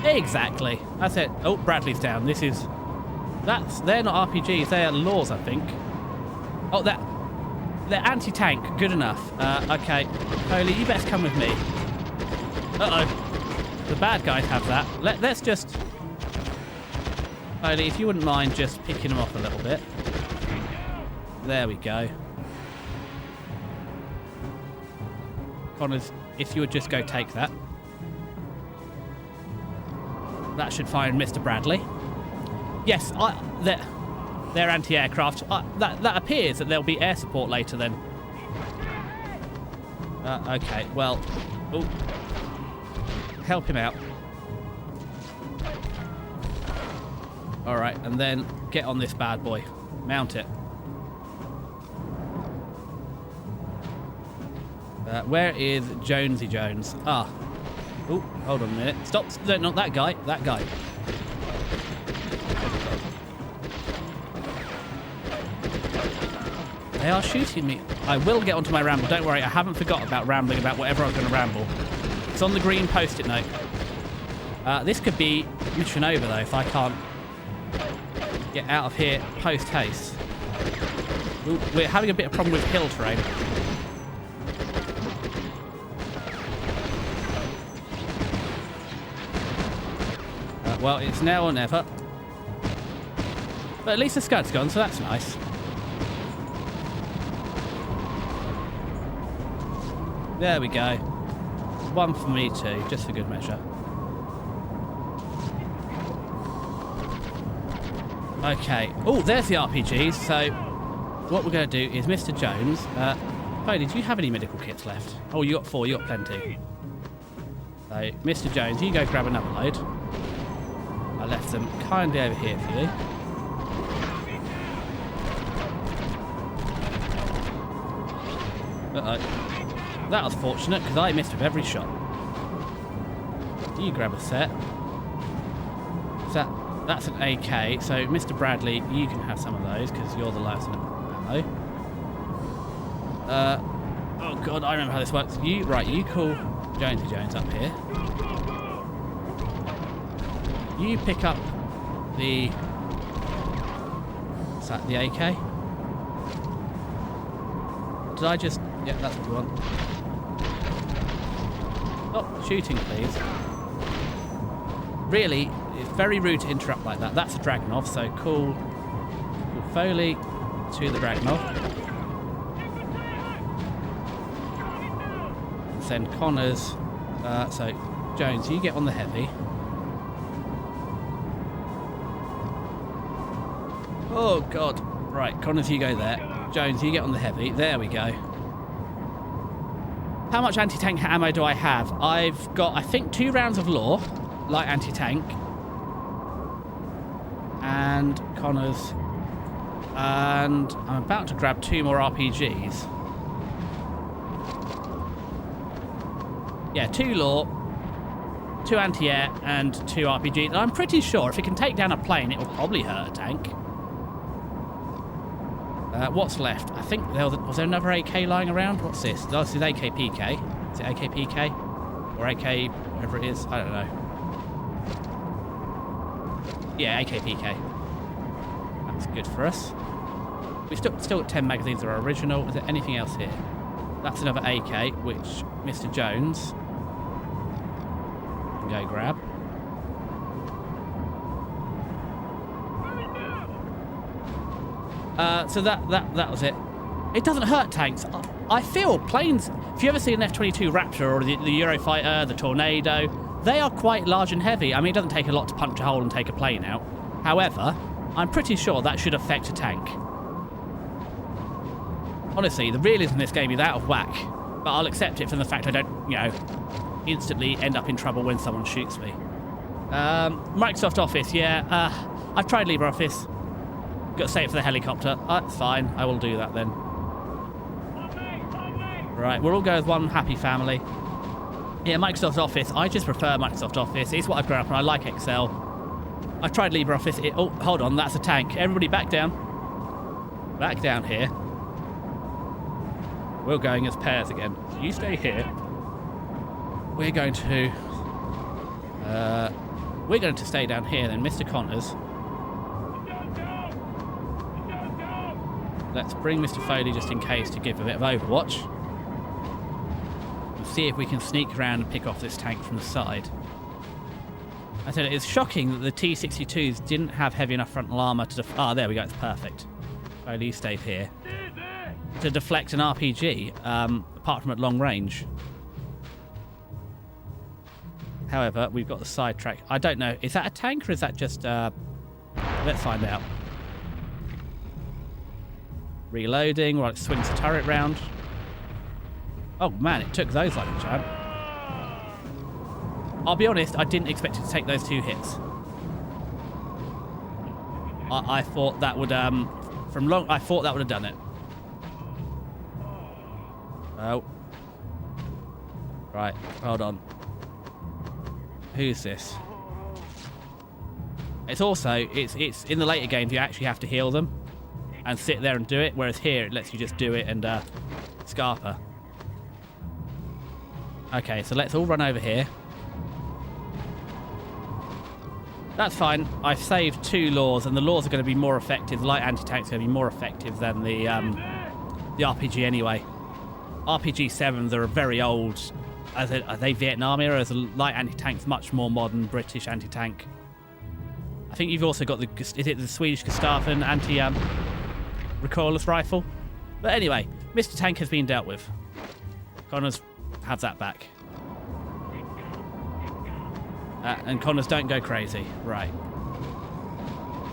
Exactly. That's it. Oh, Bradley's down. They're not RPGs, they are laws, I think. Oh, they're anti-tank. Good enough. Okay. Holy, you best come with me. Uh-oh. The bad guys have that. Let's just... Holy, if you wouldn't mind just picking them off a little bit. There we go. Connors, if you would just go take that. That should find Mr. Bradley. Yes, they're anti-aircraft. That appears that there'll be air support later then. Okay, well... Ooh. Help him out. All right, and then get on this bad boy. Mount it. Where is Jonesy Jones? Ah. Oh, hold on a minute. Stop. Not that guy. That guy. They are shooting me. I will get onto my ramble. Don't worry, I haven't forgot about rambling about whatever I was going to ramble. It's on the green post-it note. This could be mission over, though, if I can't get out of here post-haste. Ooh, we're having a bit of problem with hill terrain. Well, it's now or never. But at least the Scud's gone, so that's nice. There we go. One for me too, just for good measure. Okay. Oh, there's the RPGs. So what we're going to do is Mr. Jones. Foley, do you have any medical kits left? Oh, you got 4. You got plenty. So, Mr. Jones, you go grab another load. I left them kindly over here for you. Uh-oh. That was fortunate, because I missed with every shot. You grab a set. That's an AK, so Mr. Bradley, you can have some of those, because you're the last one ammo. Oh god, I remember how this works. You call Jonesy Jones up here. You pick up the... Is that the AK? Did I just... Yeah, that's what we want. Stop shooting, please. Really, it's very rude to interrupt like that. That's a Dragunov, so call Foley to the Dragunov. Send Connors. So, Jones, you get on the heavy. Oh, God. Right, Connors, you go there. Jones, you get on the heavy. There we go. How much anti-tank ammo do I have? I've got, I think, 2 rounds of law, light anti-tank. And Connors. And I'm about to grab 2 more RPGs. Yeah, 2 law, 2 anti-air, and 2 RPGs. And I'm pretty sure if it can take down a plane, it will probably hurt a tank. What's left? I think was there another AK lying around? What's this? This is AKPK. Is it AKPK? Or AK, whatever it is? I don't know. Yeah, AKPK. That's good for us. We've still got 10 magazines that are original. Is there anything else here? That's another AK, which Mr. Jones can go grab. So that was it. It doesn't hurt tanks. I feel planes, if you ever see an F-22 Raptor or the Eurofighter, the Tornado, they are quite large and heavy. I mean, it doesn't take a lot to punch a hole and take a plane out. However, I'm pretty sure that should affect a tank. Honestly, the realism in this game is out of whack, but I'll accept it from the fact I don't, instantly end up in trouble when someone shoots me. Microsoft Office, yeah. I've tried LibreOffice. Got to save it for the helicopter. That's fine. I will do that then. Right, we'll all go as one happy family. Yeah, Microsoft Office. I just prefer Microsoft Office. It's what I've grown up on. I like Excel. I've tried LibreOffice. Oh, hold on. That's a tank. Everybody back down. Back down here. We're going as pairs again. So you stay here. We're going to stay down here then. Mr. Connors. Let's bring Mr. Foley just in case to give a bit of overwatch. And see if we can sneak around and pick off this tank from the side. I said it's shocking that the T-62s didn't have heavy enough frontal armour to... there we go, it's perfect. Foley, you stayed here. To deflect an RPG, apart from at long range. However, we've got the sidetrack. I don't know, is that a tank or is that just... let's find out. Reloading while it swings the turret round. Oh man, it took those like a champ. I'll be honest, I didn't expect it to take those 2 hits. I thought that would I thought that would have done it. Oh. Right, hold on. Who's this? It's also, it's in the later games you actually have to heal them and sit there and do it, whereas here it lets you just do it and scarper. Okay, so let's all run over here. That's fine. I've saved 2 laws, and the laws are going to be more effective. The light anti-tanks are going to be more effective than the RPG anyway. RPG 7s are very old. Are they Vietnam era? As a light anti-tank's much more modern British anti-tank. I think you've also got the, is it the Swedish Gestafen recoilless rifle? But anyway, Mr. Tank has been dealt with. Connors, have that back. And Connors, don't go crazy. Right.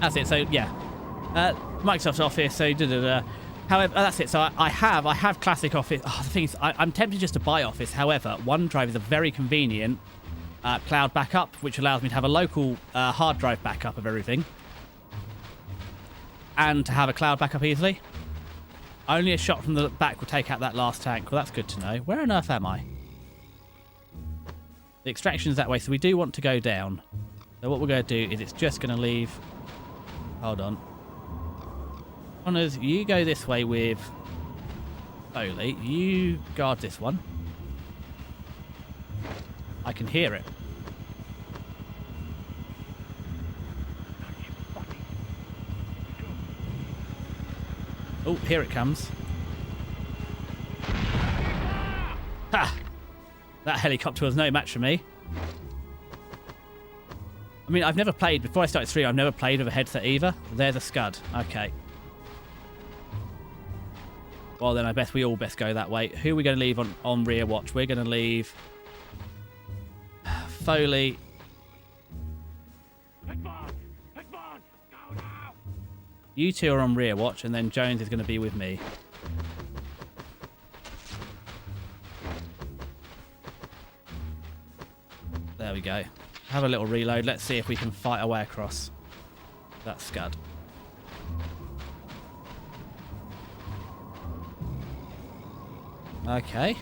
That's it. So yeah, Microsoft Office. So However, that's it. So I have classic Office. Oh, the thing is, I'm tempted just to buy Office. However, OneDrive is a very convenient cloud backup, which allows me to have a local hard drive backup of everything, and to have a cloud backup easily. Only a shot from the back will take out that last tank. Well, that's good to know. Where on earth am I? The extraction's that way, so we do want to go down. So what we're going to do is it's just going to leave... Hold on. Connors, you go this way with Foley. You guard this one. I can hear it. Oh, here it comes. Ha! That helicopter was no match for me. I mean, I've never played, before I started 3, I've never played with a headset either. There's a Scud. Okay. Well, then I guess we all best go that way. Who are we going to leave on rear watch? We're going to leave Foley. You 2 are on rear watch, and then Jones is going to be with me. There we go. Have a little reload. Let's see if we can fight our way across that Scud. Okay.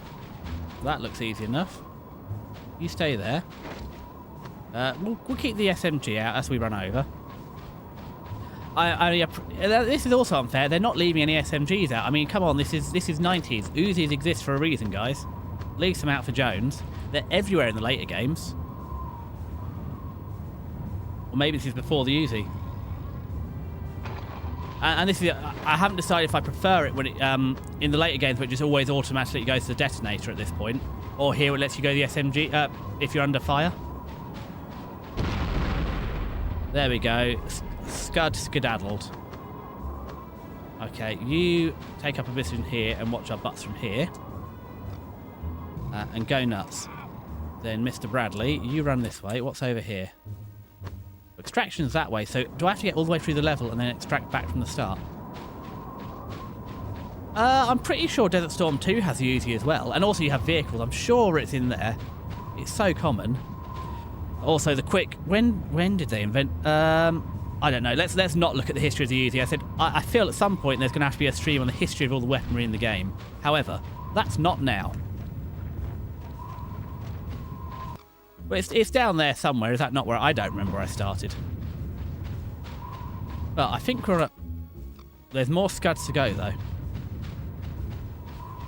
That looks easy enough. You stay there. We'll keep the SMG out as we run over. This is also unfair. They're not leaving any SMGs out. I mean, come on, this is 90s. Uzis exist for a reason, guys. Leave some out for Jones. They're everywhere in the later games. Or maybe this is before the Uzi. And this is, I haven't decided if I prefer it when it in the later games, which just always automatically goes to the detonator at this point, or here it lets you go the SMG if you're under fire. There we go. Scud skedaddled. Okay, you take up a position here and watch our butts from here. And go nuts. Then Mr. Bradley, you run this way. What's over here? Extraction's that way, so do I have to get all the way through the level and then extract back from the start? I'm pretty sure Desert Storm 2 has the Uzi as well, and also you have vehicles. I'm sure it's in there. It's so common. Also, the quick... When did they invent... I don't know. Let's not look at the history of the Uzi. I said, I feel at some point there's going to have to be a stream on the history of all the weaponry in the game. However, that's not now. But it's down there somewhere. Is that not where... I don't remember where I started. Well, I think we're... There's more Scuds to go, though.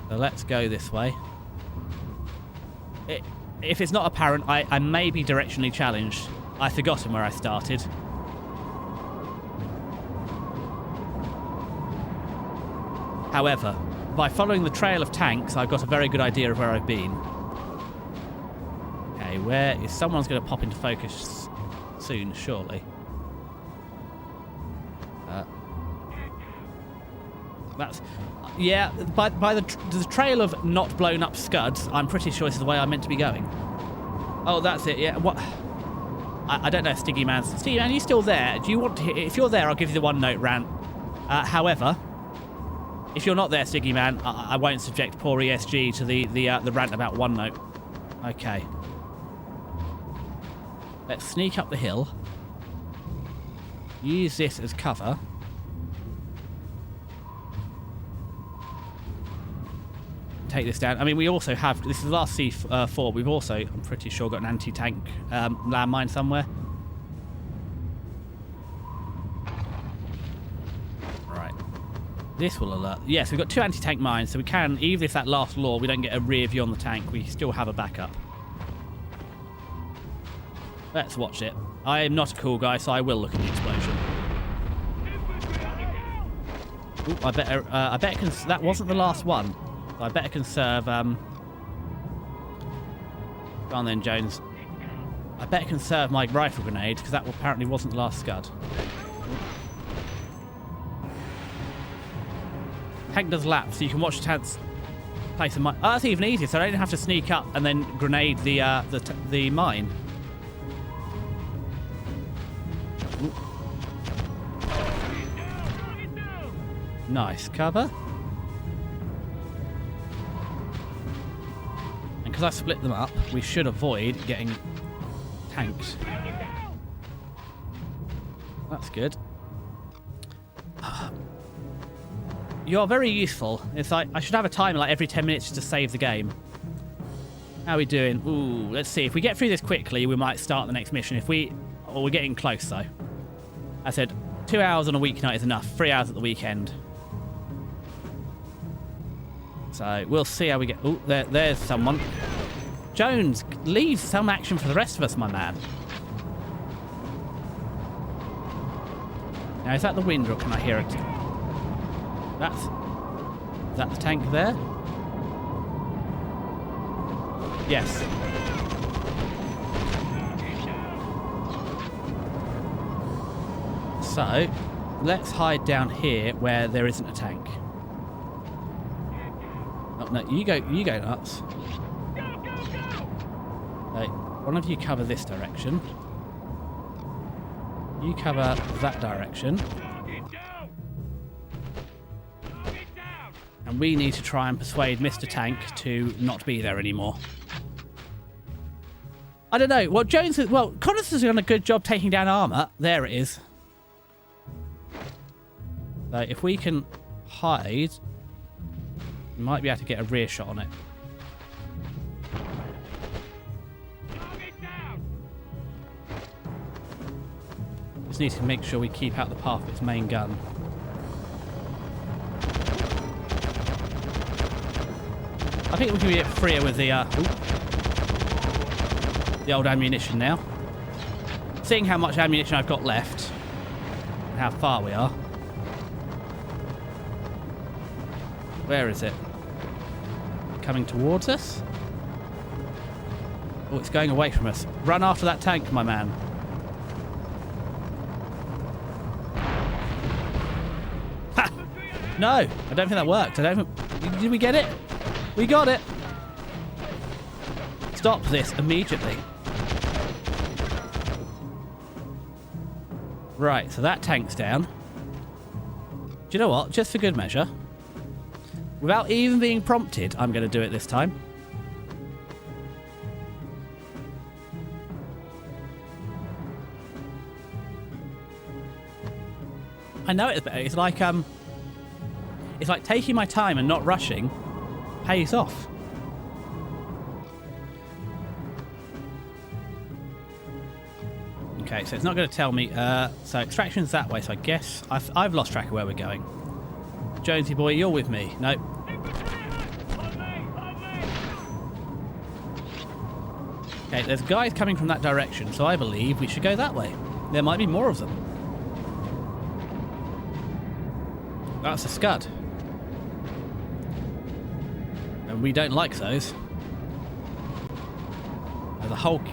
So let's go this way. If it's not apparent, I may be directionally challenged. I've forgotten where I started. However, by following the trail of tanks, I've got a very good idea of where I've been. Okay, where is... Someone's going to pop into focus soon, surely. That's... Yeah, by the trail of not blown up Scuds, I'm pretty sure this is the way I'm meant to be going. Oh, that's it, yeah. What? I don't know, Stiggy Man. Stiggy Man, are you still there? Do you want to... If you're there, I'll give you the one-note rant. However... If you're not there, Stiggy Man, I won't subject poor ESG to the rant about OneNote. Okay. Let's sneak up the hill. use this as cover. Take this down. I mean, we also have, this is the last C4, we've also, I'm pretty sure, got an anti-tank landmine somewhere. Right. This will alert. Yes, we've got 2 anti-tank mines, so we can, even if that last law, we don't get a rear view on the tank, we still have a backup. Let's watch it. I am not a cool guy, so I will look at the explosion. Ooh, I bet that wasn't the last one. I better conserve, go on then, Jones. I better conserve my rifle grenade, because that apparently wasn't the last scud. Tank does lap, so you can watch the tanks place a mine. Oh, that's even easier, so I don't have to sneak up and then grenade the mine. Ooh. Nice cover. Because I split them up, we should avoid getting tanked. That's good. You're very useful. It's like I should have a timer like every 10 minutes to save the game. How are we doing? Ooh, let's see. If we get through this quickly, we might start the next mission. We're getting close though. I said 2 hours on a weeknight is enough. 3 hours at the weekend. So we'll see how we get. Oh, there's someone. Jones, leave some action for the rest of us, my man. Now, is that the wind or can I hear it? Is that the tank there? Yes. So, let's hide down here where there isn't a tank. Oh, no, you go nuts. Right, one of you cover this direction. You cover that direction. And we need to try and persuade Mr. Tank to not be there anymore. I don't know. Well, Connors has done a good job taking down armor. There it is. So if we can hide, we might be able to get a rear shot on it. Just need to make sure we keep out the path of its main gun. I think we can get freer with the old ammunition now. Seeing how much ammunition I've got left, and how far we are. Where is it? Coming towards us? Oh, it's going away from us. Run after that tank, my man. Ha! No, I don't think that worked. Did we get it? We got it. Stop this immediately. Right, so that tank's down. Do you know what? Just for good measure, without even being prompted, I'm going to do it this time. I know it's better. It's like taking my time and not rushing pays off. Okay, so it's not going to tell me. So extraction's that way. So I guess I've lost track of where we're going. Jonesy boy, you're with me. Nope. Okay, there's guys coming from that direction, so I believe we should go that way. There might be more of them. That's a scud. And we don't like those.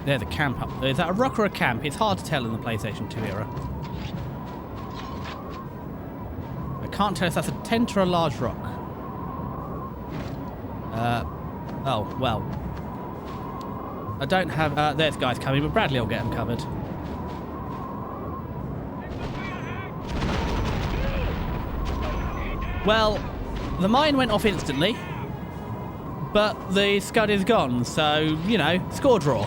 There's a camp up there. Is that a rock or a camp? It's hard to tell in the PlayStation 2 era. I can't tell if that's a tent or a large rock. Oh, well. I don't have... there's guys coming, but Bradley will get them covered. Well, the mine went off instantly, but the scud is gone, so, you know, score draw.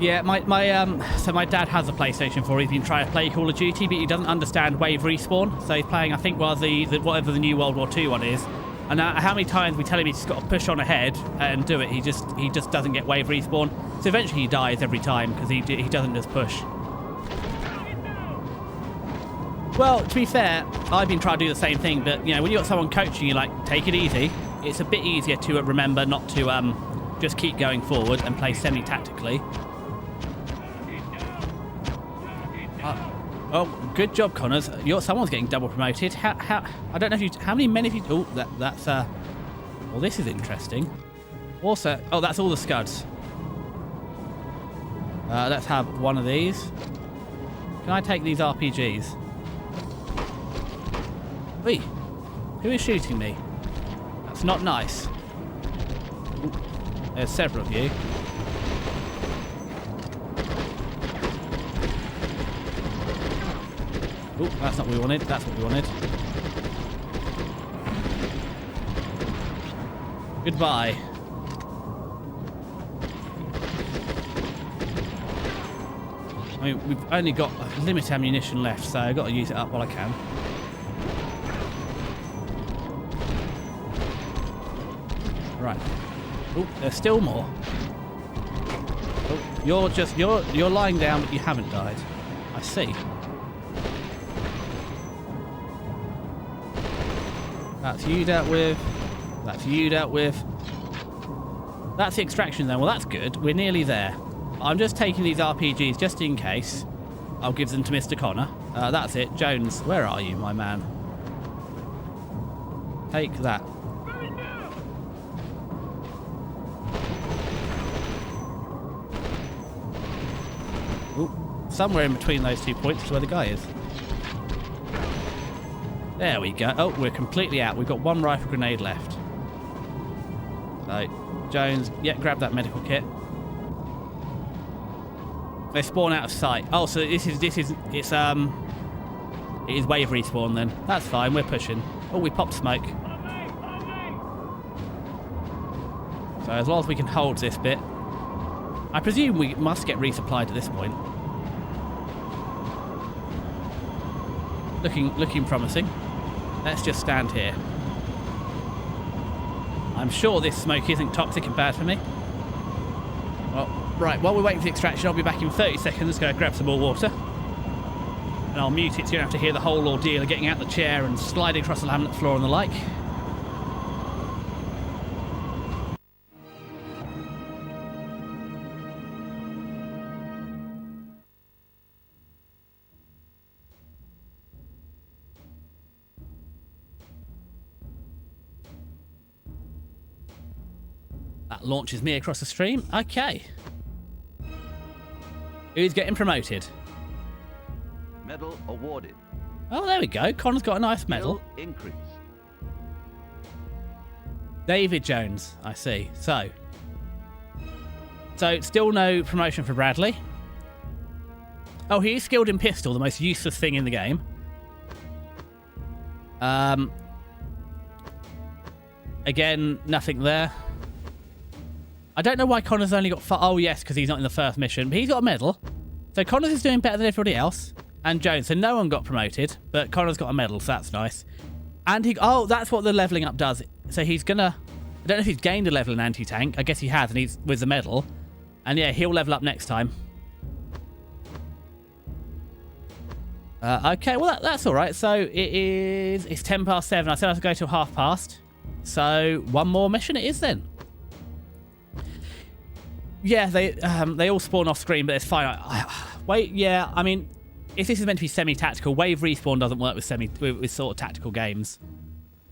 Yeah, so my dad has a PlayStation 4. He's been trying to play Call of Duty, but he doesn't understand wave respawn. So he's playing, I think, whatever the new World War II one is. And how many times we tell him he's just got to push on ahead and do it, he just doesn't get wave respawn. So eventually he dies every time because he doesn't just push. Well, to be fair, I've been trying to do the same thing, but you know, when you've got someone coaching you, like, take it easy, it's a bit easier to remember not to just keep going forward and play semi-tactically. Oh, good job, Connors. Someone's getting double promoted. How? I don't know if you. How many men have you? Oh, that's. Well, this is interesting. Also, oh, that's all the scuds. Let's have one of these. Can I take these RPGs? Wait, who is shooting me? That's not nice. Ooh, there's several of you. Oh, that's not what we wanted. That's what we wanted. Goodbye. I mean, we've only got limited ammunition left, so I've got to use it up while I can. Right. Oh, there's still more. Oh, you're lying down, but you haven't died. I see. That's you dealt with. That's you dealt with. That's the extraction then. Well, that's good. We're nearly there. I'm just taking these RPGs just in case. I'll give them to Mr. Connor. That's it. Jones, where are you, my man? Take that. Ooh, somewhere in between those 2 points is where the guy is. There we go. Oh, we're completely out. We've got one rifle grenade left. So, Jones, yeah, grab that medical kit. They spawn out of sight. Oh, so it is wave respawn then. That's fine. We're pushing. Oh, we popped smoke. So as long as we can hold this bit, I presume we must get resupplied at this point. Looking promising. Let's just stand here. I'm sure this smoke isn't toxic and bad for me. Well, right, while we're waiting for the extraction, I'll be back in 30 seconds. Go grab some more water. And I'll mute it so you don't have to hear the whole ordeal of getting out of the chair and sliding across the laminate floor and the like. That launches me across the stream. Okay. Who's getting promoted? Medal awarded. Oh, there we go. Connor's got a nice medal. Increase. David Jones, I see. So still no promotion for Bradley. Oh, he is skilled in pistol, the most useless thing in the game. Again, nothing there. I don't know why Connor's only got... Oh, yes, because he's not in the first mission. But he's got a medal. So Connor's is doing better than everybody else. And Jones. So no one got promoted. But Connor's got a medal, so that's nice. And he... Oh, that's what the leveling up does. So he's going to... I don't know if he's gained a level in anti-tank. I guess he has, and he's with the medal. And yeah, he'll level up next time. Okay, well, that's all right. So it's 10 past 7. I said I have to go till 1:30. So one more mission it is then. Yeah, they all spawn off screen, but it's fine. Wait, yeah, I mean, if this is meant to be semi-tactical, wave respawn doesn't work with sort of tactical games.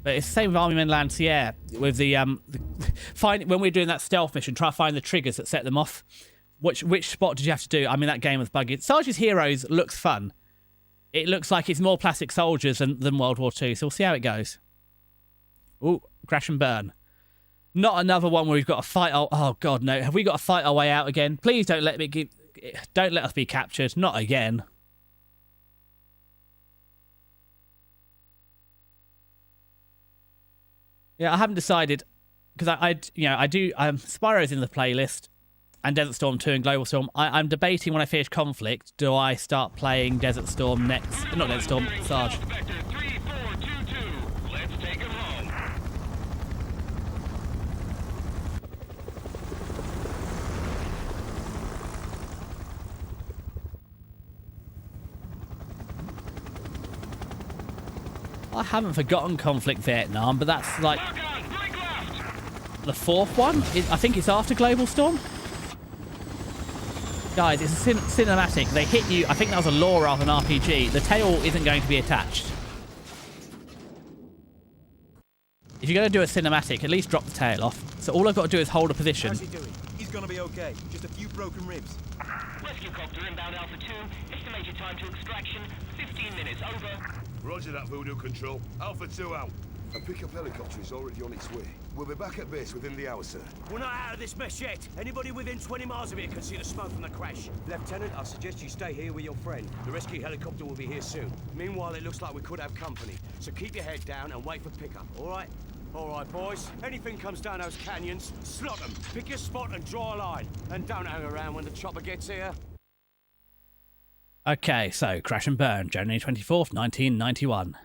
But it's the same with Army Men Land Sierra, with when we're doing that stealth mission, try to find the triggers that set them off. Which spot did you have to do? I mean, that game was buggy. Sarge's Heroes looks fun. It looks like it's more plastic soldiers than World War II, so we'll see how it goes. Ooh, crash and burn. Not another one where we've got to fight. Oh God, no! Have we got to fight our way out again? Please don't let us be captured. Not again. Yeah, I haven't decided because I do. Spyro's in the playlist. and Desert Storm 2 and Global Storm. I'm debating when I finish Conflict, do I start playing Desert Storm next? Not Desert Storm, Sarge. I haven't forgotten Conflict Vietnam, but that's like the 4th one. I think it's after Global Storm. Guys, it's a cinematic. They hit you. I think that was a lore rather than RPG. The tail isn't going to be attached. If you're going to do a cinematic, at least drop the tail off. So all I've got to do is hold a position. How's he doing? He's going to be okay. Just a few broken ribs. Rescue copter inbound Alpha 2. Estimated time to extraction, 15 minutes. Over. Roger that, Voodoo Control. Alpha 2 out. A pickup helicopter is already on its way. We'll be back at base within the hour, sir. We're not out of this mess yet. Anybody within 20 miles of here can see the smoke from the crash. Lieutenant, I suggest you stay here with your friend. The rescue helicopter will be here soon. Meanwhile, it looks like we could have company. So keep your head down and wait for pickup, all right? All right, boys. Anything comes down those canyons, slot them. Pick your spot and draw a line. And don't hang around when the chopper gets here. Okay, so Crash and Burn, January 24th, 1991.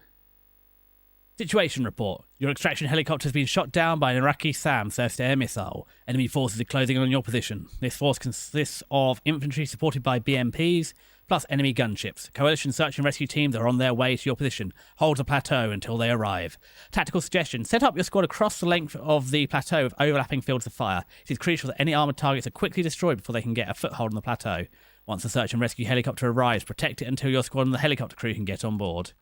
Situation report. Your extraction helicopter has been shot down by an Iraqi SAM surface-to-air missile. Enemy forces are closing on your position. This force consists of infantry supported by BMPs, plus enemy gunships. Coalition search and rescue teams are on their way to your position. Hold the plateau until they arrive. Tactical suggestion. Set up your squad across the length of the plateau with overlapping fields of fire. It is crucial that any armoured targets are quickly destroyed before they can get a foothold on the plateau. Once the search and rescue helicopter arrives, protect it until your squad and the helicopter crew can get on board.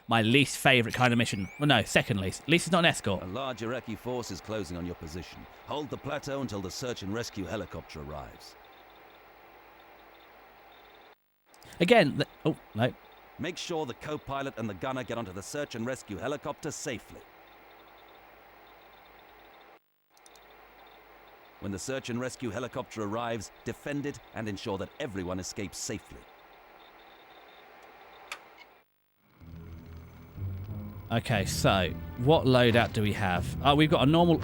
My least favourite kind of mission. Well, no, second least. At least it's not an escort. A large Iraqi force is closing on your position. Hold the plateau until the search and rescue helicopter arrives. Again, oh, no. Make sure the co-pilot and the gunner get onto the search and rescue helicopter safely. When the search and rescue helicopter arrives, defend it and ensure that everyone escapes safely. Okay, so what loadout do we have? Oh, we've got a normal...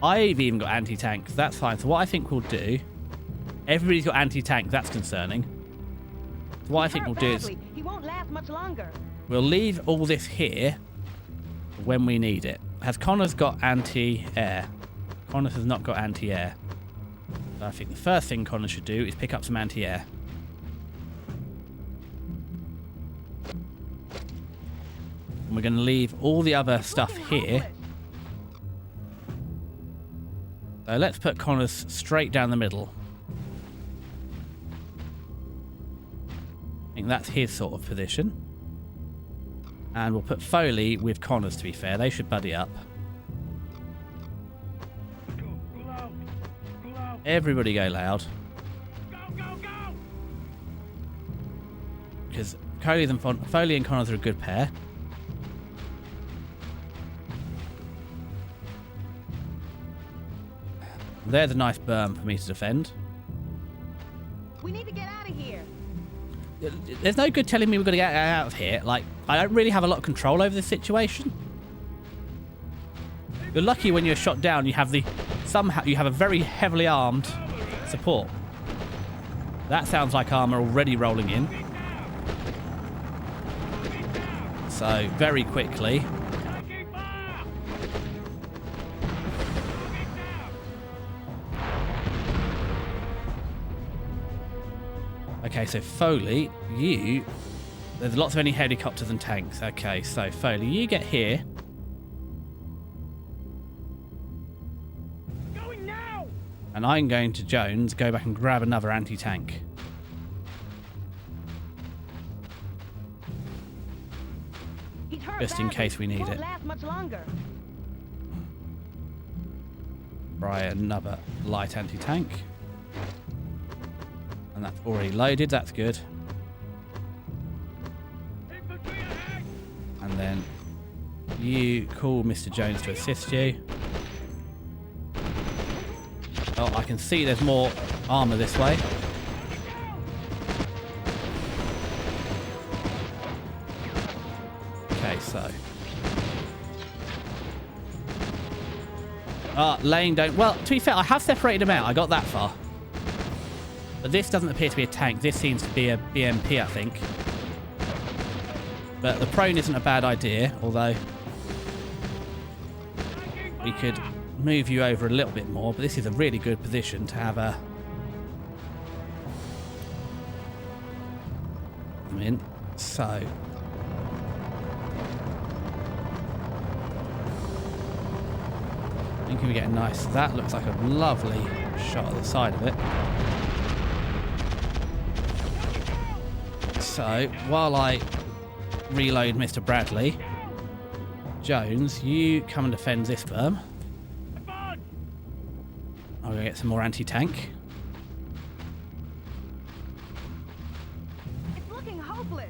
I've even got anti-tank. That's fine. So what I think we'll do... Everybody's got anti-tank. That's concerning. So what I think we'll do is... He won't last much longer. We'll leave all this here when we need it. Has Connors got anti-air? Connors has not got anti-air. So I think the first thing Connors should do is pick up some anti-air. And we're going to leave all the other stuff here. So let's put Connors straight down the middle. I think that's his sort of position. And we'll put Foley with Connors, to be fair. They should buddy up. Everybody go loud. Because Foley and Connors are a good pair. There's a nice berm for me to defend. We need to get out of here. There's no good telling me we've got to get out of here. Like, I don't really have a lot of control over this situation. You're lucky when you're shot down, you have somehow you have a very heavily armed support. That sounds like armor already rolling in. So, very quickly. Okay, so Foley, there's lots of enemy helicopters and tanks. Okay, so Foley, you get here. Going now! And I'm going to Jones, go back and grab another anti-tank. He's hurt Just in badly. case we need Won't it. last much longer. Try another light anti-tank. And that's already loaded, that's good. And then you call Mr. Jones to assist you. Oh, I can see there's more armour this way. Okay, so... Lane don't... Well, to be fair, I have separated them out. I got that far. But this doesn't appear to be a tank. This seems to be a BMP, I think. But the prone isn't a bad idea, although we could move you over a little bit more. But this is a really good position to have a... I'm in. So... I think we get a nice... That looks like a lovely shot at the side of it. So, while I reload Mr. Bradley, Jones, you come and defend this berm. I'm going to get some more anti-tank. It's looking hopeless.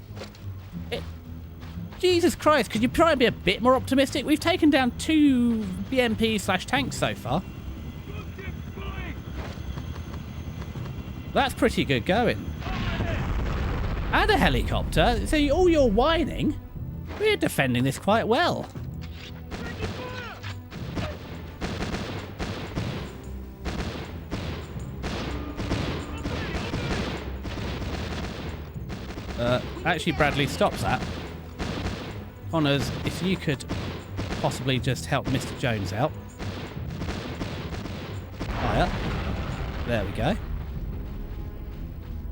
Jesus Christ, could you try and be a bit more optimistic? We've taken down 2 BMP/tanks so far. That's pretty good going. And a helicopter. So all your whining, we're defending this quite well. Actually, Bradley stops that. Connors, if you could possibly just help Mr. Jones out. Fire. There we go.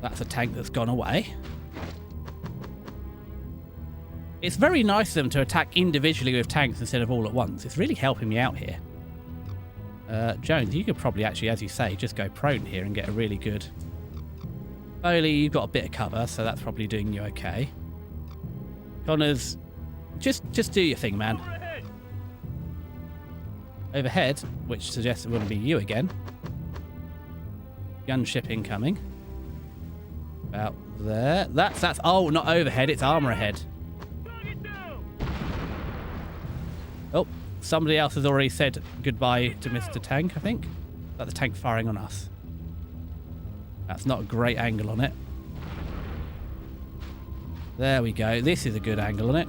That's a tank that's gone away. It's very nice of them to attack individually with tanks instead of all at once. It's really helping me out here. Jones, you could probably actually, as you say, just go prone here and get a really good... Foley, you've got a bit of cover, so that's probably doing you okay. Connors, just do your thing, man. Overhead, which suggests it wouldn't be you again. Gunship incoming. About there. That's oh, not overhead, it's armor ahead. Oh, somebody else has already said goodbye to Mr. Tank, I think. Is that the tank firing on us? That's not a great angle on it. There we go. This is a good angle on it.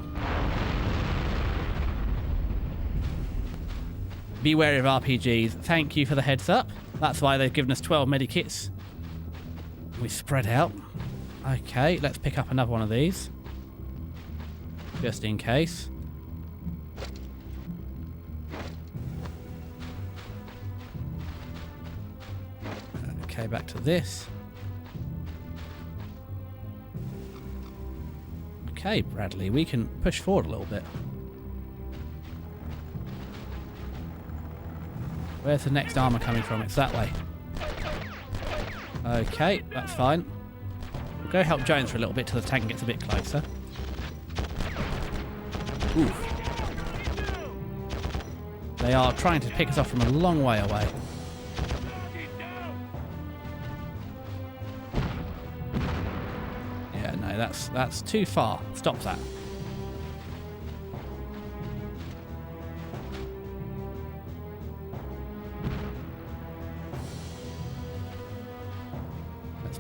Be wary of RPGs. Thank you for the heads up. That's why they've given us 12 medikits. We spread out. Okay, let's pick up another one of these. Just in case. Okay, back to this. Okay, Bradley, we can push forward a little bit. Where's the next armor coming from? It's that way. Okay, that's fine. We'll go help Jones for a little bit till the tank gets a bit closer. Oof. They are trying to pick us off from a long way away. Yeah, no, that's too far. Stop that.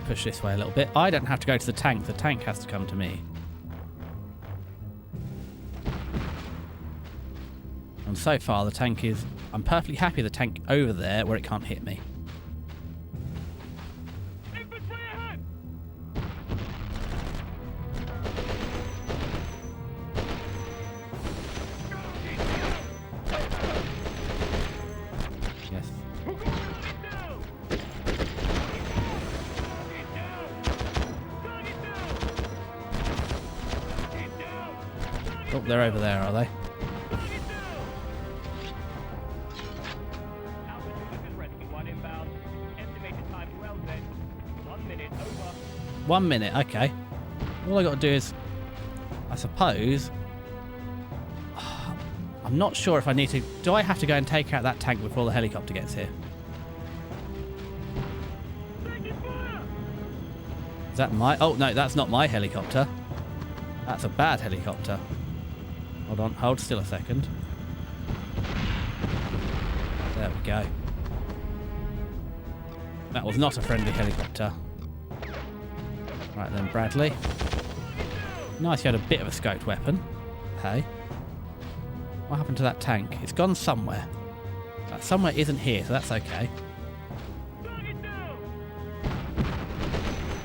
Push this way a little bit. I don't have to go to the tank has to come to me. And so far the tank is... I'm perfectly happy the tank over there where it can't hit me. Yes. Oh, they're over there, are they? One minute, okay. All I got to do is, I suppose... I'm not sure if I need to... Do I have to go and take out that tank before the helicopter gets here? Is that my... Oh, no, that's not my helicopter. That's a bad helicopter. Hold on, hold still a second. There we go. That was not a friendly helicopter. Right then, Bradley. Nice, you had a bit of a scoped weapon. Hey. What happened to that tank? It's gone somewhere. Somewhere isn't here, so that's okay.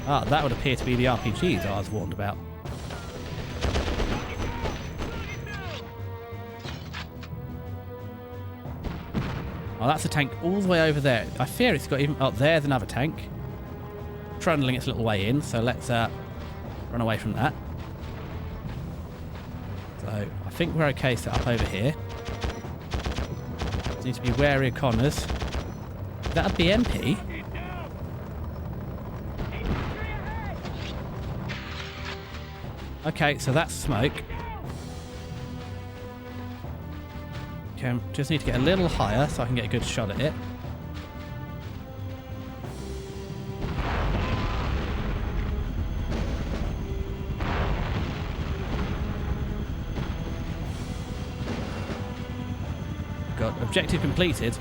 Ah, that would appear to be the RPGs I was warned about. Oh, that's a tank all the way over there. I fear it's got even... Oh, there's another tank. Trundling its little way in, so let's run away from that. So, I think we're okay set up over here. Need to be wary of Connors. Is that a BMP? Okay, so that's smoke. Okay, just need to get a little higher so I can get a good shot at it. Got objective completed.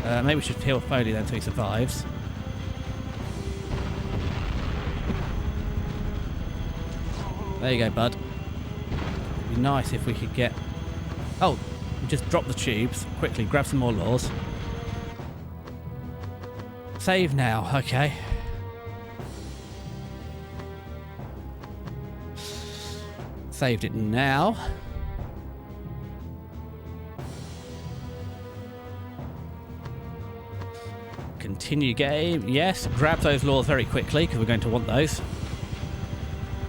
Maybe we should heal Foley then until he survives. There you go, bud. It'd be nice if we could get... Oh, just drop the tubes. Quickly, grab some more laws. Save now, okay. Saved it now. Continue game. Yes, grab those laws very quickly because we're going to want those.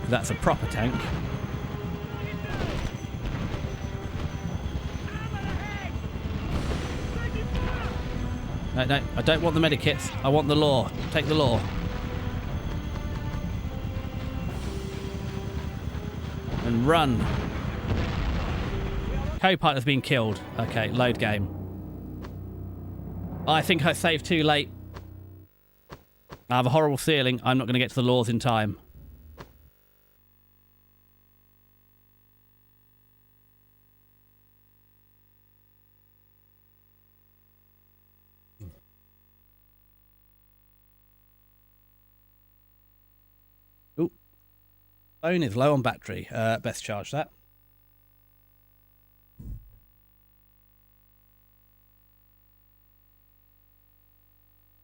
That's a proper tank. No, I don't want the medikits. I want the law. Take the law. And run. Co-pilot's been killed. Okay, load game. I think I saved too late. I have a horrible feeling I'm not going to get to the laws in time. Ooh. Phone is low on battery. Best charge that.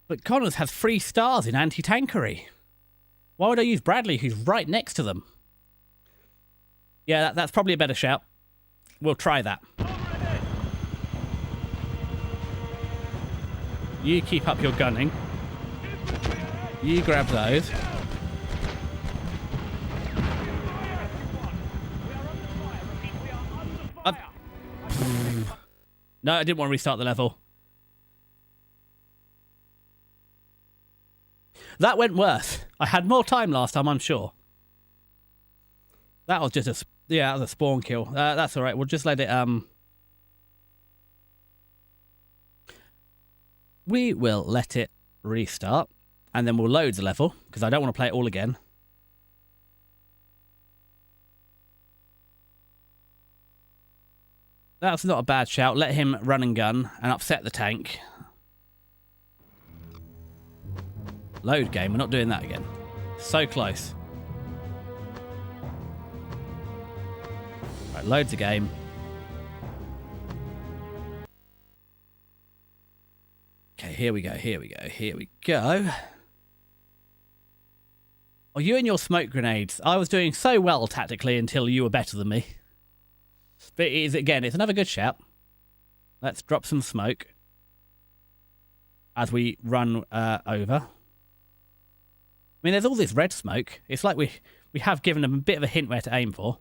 But Connors has 3 stars in anti-tankery. Why would I use Bradley, who's right next to them? Yeah, that's probably a better shout. We'll try that. You keep up your gunning. You grab those. No, I didn't want to restart the level. That went worse. I had more time last time, I'm sure. That was just a... Yeah, that was a spawn kill. That's alright. We'll just let it... We will let it restart. And then we'll load the level, because I don't want to play it all again. That's not a bad shout. Let him run and gun and upset the tank. Load game. We're not doing that again. So close. Right, loads the game. Okay, here we go. Here we go. Here we go. Oh, you and your smoke grenades. I was doing so well tactically until you were better than me. But it is, again, it's another good shout. Let's drop some smoke as we run over. I mean, there's all this red smoke. It's like we have given them a bit of a hint where to aim for.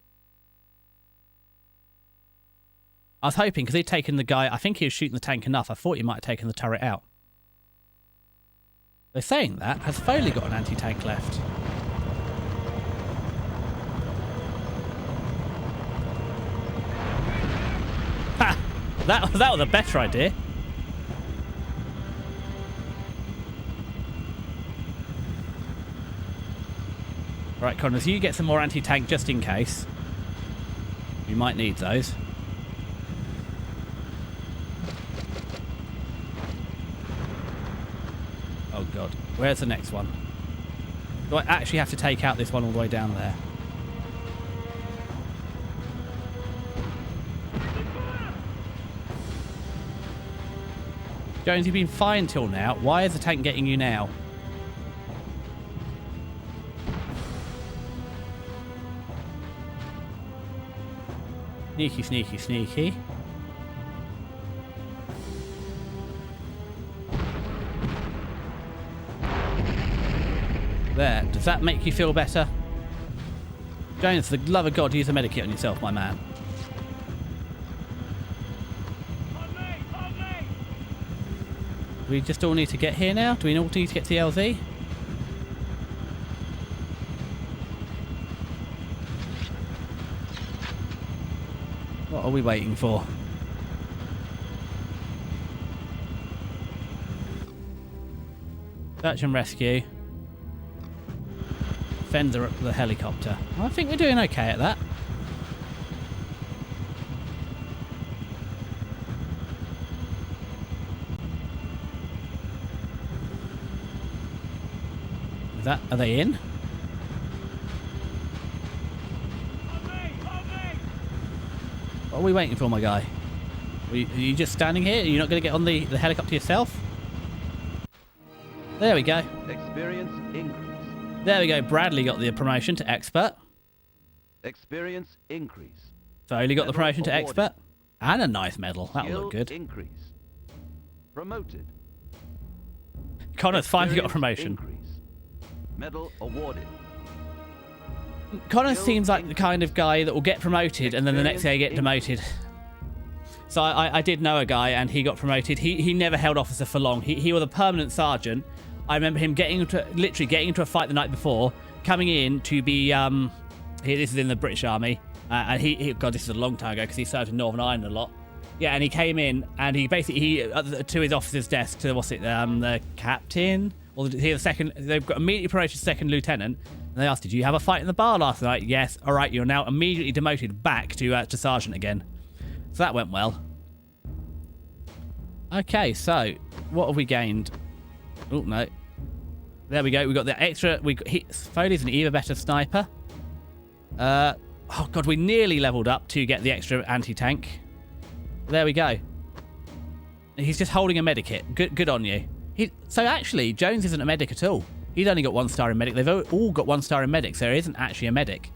I was hoping, because he'd taken the guy... I think he was shooting the tank enough. I thought he might have taken the turret out. They're saying that. Has Foley got an anti-tank left? Ha! That was a better idea. Right, Connors, you get some more anti-tank just in case. You might need those. Oh god, where's the next one? Do I actually have to take out this one all the way down there? Jones, you've been fine till now. Why is the tank getting you now? Sneaky, sneaky, sneaky. There. Does that make you feel better? Jones, for the love of God, use a medikit on yourself, my man. Do we just all need to get here now? Do we all need to get to the LZ? What are we waiting for? Search and rescue. Fender up to the helicopter. I think we're doing okay at that. Are they in? What are we waiting for, my guy? Are you just standing here? Are you not going to get on the helicopter yourself? There we go. Experience increase. There we go. Bradley got the promotion to expert. Experience increase. Foley got the Medal promotion to awarded. expert. And a nice medal. That'll Skill look good. Increase. Promoted. Connor's finally got a Experience promotion. Increase. Medal awarded. Connor Skill seems like the kind of guy that will get promoted and then the next day get demoted. So I did know a guy and he got promoted. He never held officer for long. He was a permanent sergeant. I remember him literally getting into a fight the night before, coming in to be this is in the British Army, and God, this is a long time ago because he served in Northern Ireland a lot. Yeah, and he came in and he basically to his officer's desk to the captain or the second. They've got immediately promoted to second lieutenant, and they asked, "Did you have a fight in the bar last night?" Yes. All right, you're now immediately demoted back to sergeant again. So that went well. Okay, so what have we gained? Oh no, there we go. We got the extra. Foley's an even better sniper. Oh god, we nearly leveled up to get the extra anti-tank. There we go. He's just holding a medikit. Good on you. So actually, Jones isn't a medic at all. He's only got 1 star in medic. They've all got 1 star in medic, so there isn't actually a medic.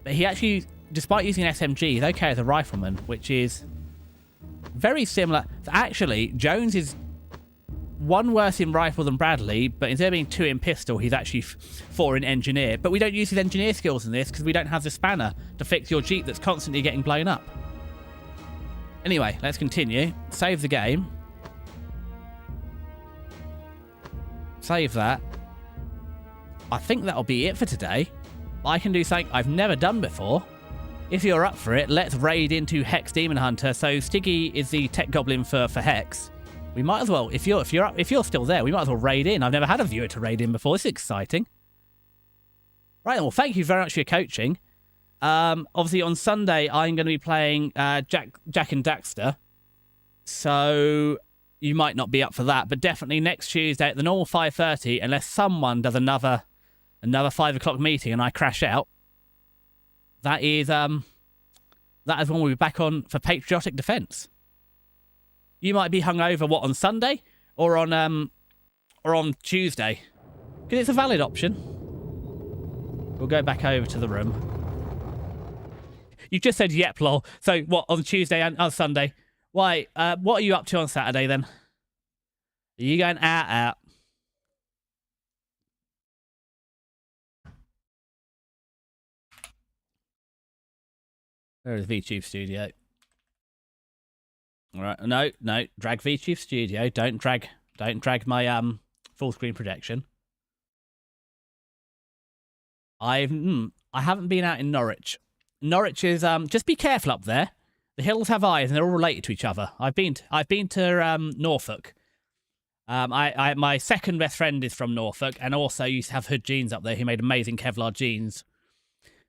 But he actually, despite using an SMG, he's okay as a rifleman, which is very similar. Actually, Jones is 1 worse in rifle than Bradley, but instead of being 2 in pistol, he's actually 4 in engineer. But we don't use his engineer skills in this because we don't have the spanner to fix your Jeep that's constantly getting blown up. Anyway, let's continue. Save the game. Save that. I think that'll be it for today. I can do something I've never done before. If you're up for it, let's raid into Hex Demon Hunter. So Stiggy is the tech goblin for Hex. We might as well, if you're still there, we might as well raid in. I've never had a viewer to raid in before. This is exciting. Right, well, thank you very much for your coaching. Obviously, on Sunday, I'm going to be playing Jack and Daxter. So you might not be up for that, but definitely next Tuesday at the normal 5:30, unless someone does another 5 o'clock meeting and I crash out. That is when we'll be back on for Patriotic Defence. You might be hungover, on Sunday or on Tuesday, because it's a valid option. We'll go back over to the room. You just said yep, lol. So what, on Tuesday and on Sunday? Why? What are you up to on Saturday then? Are you going out? Where is VTube Studio? All right, no, drag VTube Studio. Don't drag my full screen projection. I haven't been out in Norwich. Norwich is just be careful up there. The hills have eyes and they're all related to each other. I've been to Norfolk. My second best friend is from Norfolk, and also used to have Hood Jeans up there. He made amazing Kevlar jeans.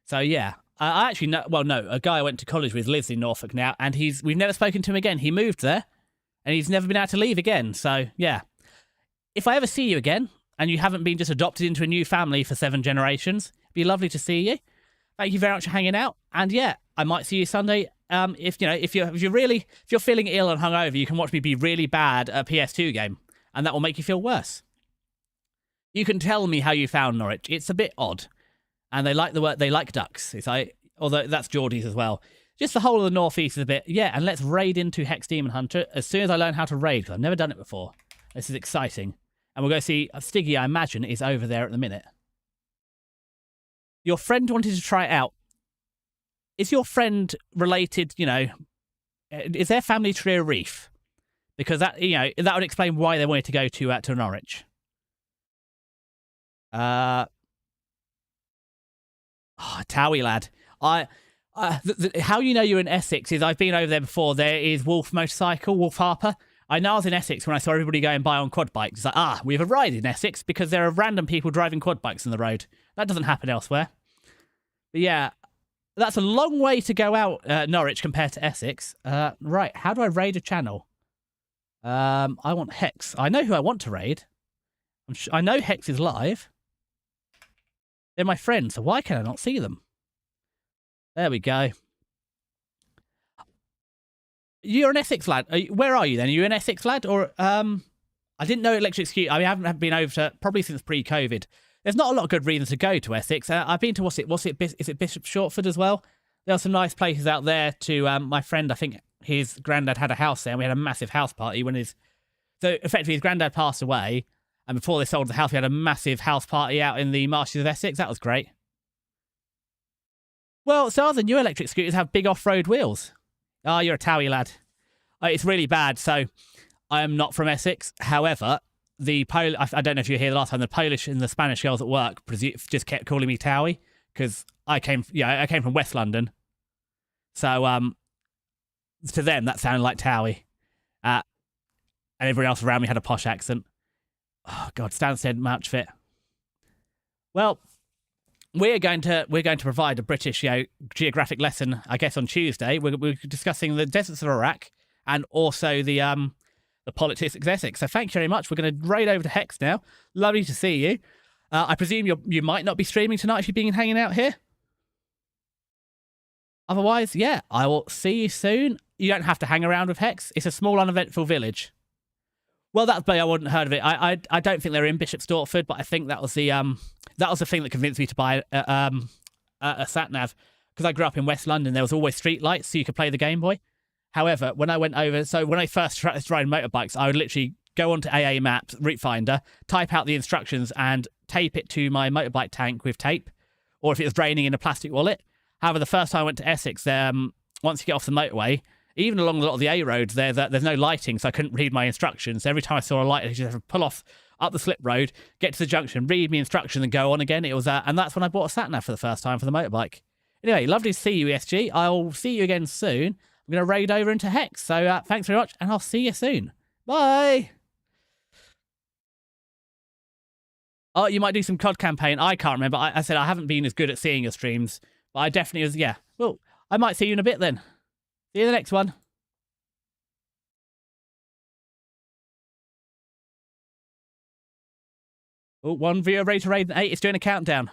So yeah, I actually know. Well, no, a guy I went to college with lives in Norfolk now, and we've never spoken to him again. He moved there, and he's never been able to leave again. So yeah, if I ever see you again, and you haven't been just adopted into a new family for 7 generations, it'd be lovely to see you. Thank you very much for hanging out, and yeah, I might see you Sunday if you're feeling ill and hungover, you can watch me be really bad at a PS2 game, and that will make you feel worse. You can tell me how you found Norwich. It's a bit odd, and they like ducks. It's like, although that's Geordie's as well. Just the whole of the northeast is a bit, yeah. And let's raid into Hex Demon Hunter as soon as I learn how to raid, because I've never done it before. This is exciting, and we'll go see Stiggy. I imagine is over there at the minute. Your friend wanted to try it out. Is your friend related? Is their family tree a reef? Because that that would explain why they wanted to go to Norwich. Towie lad. How you know you're in Essex is I've been over there before. There is Wolf Motorcycle, Wolf Harper. I know I was in Essex when I saw everybody going by on quad bikes. It's like, we have a ride in Essex because there are random people driving quad bikes on the road. That doesn't happen elsewhere. But yeah, that's a long way to go out, Norwich, compared to Essex. Right, how do I raid a channel? I want Hex. I know who I want to raid. I know Hex is live. They're my friends, so why can I not see them? There we go. You're an Essex lad. Where are you then? Are you an Essex lad? Or, I didn't know Electric Scooter. I haven't been over to, probably since pre-COVID. There's not a lot of good reasons to go to Essex. I've been to, is it Bishop Shortford as well? There are some nice places out there to, my friend, I think his granddad had a house there, and we had a massive house party so effectively his granddad passed away, and before they sold the house, we had a massive house party out in the marshes of Essex. That was great. Well, so other new electric scooters have big off-road wheels. Oh, you're a Towie lad. It's really bad. So I am not from Essex. However, I don't know if you were here the last time, the Polish and the Spanish girls at work just kept calling me Towie because I came from West London. So to them, that sounded like Towie. And everyone else around me had a posh accent. Oh, God, Stansted, my outfit. Well, we're going to provide a British geographic lesson, I guess, on Tuesday. We're discussing the deserts of Iraq and also the politics of Essex. So thank you very much. We're going to raid over to Hex now. Lovely to see you. I presume you might not be streaming tonight if you've been hanging out here. Otherwise, yeah, I will see you soon. You don't have to hang around with Hex. It's a small, uneventful village. Well, that's I wouldn't have heard of it. I don't think they're in Bishop Stortford, but I think that was the thing that convinced me to buy a sat nav, because I grew up in West London. There was always street lights, so you could play the Game Boy. However, when I went over, so when I first started riding motorbikes, I would literally go onto AA Maps, Route Finder, type out the instructions, and tape it to my motorbike tank with tape, or if it was raining, in a plastic wallet. However, the first time I went to Essex, once you get off the motorway, even along a lot of the A roads, there's no lighting, so I couldn't read my instructions. Every time I saw a light, I just have to pull off up the slip road, get to the junction, read my instructions, and go on again. It was and that's when I bought a sat nav for the first time for the motorbike. Anyway, lovely to see you, ESG. I'll see you again soon. I'm going to raid over into Hex. So thanks very much, and I'll see you soon. Bye. Oh, you might do some COD campaign. I can't remember. I said I haven't been as good at seeing your streams, but I definitely was. Yeah. Well, I might see you in a bit then. See you in the next one. Oh, one viewer rated raid 8 is doing a countdown.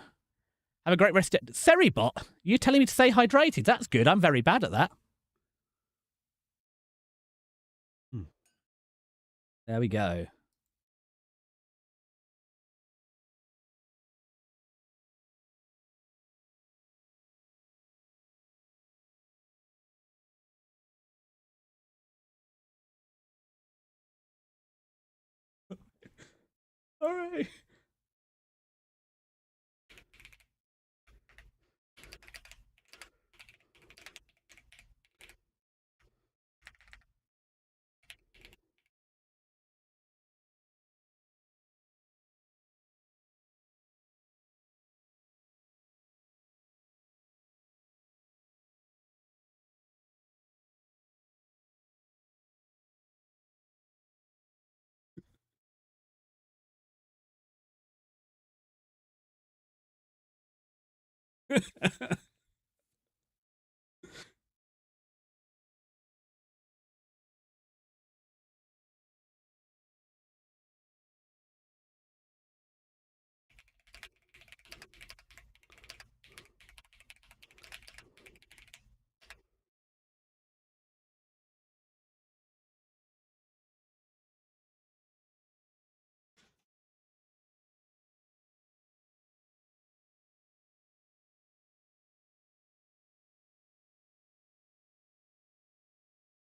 Have a great rest of it. Seribot, you telling me to stay hydrated? That's good. I'm very bad at that. There we go. All right.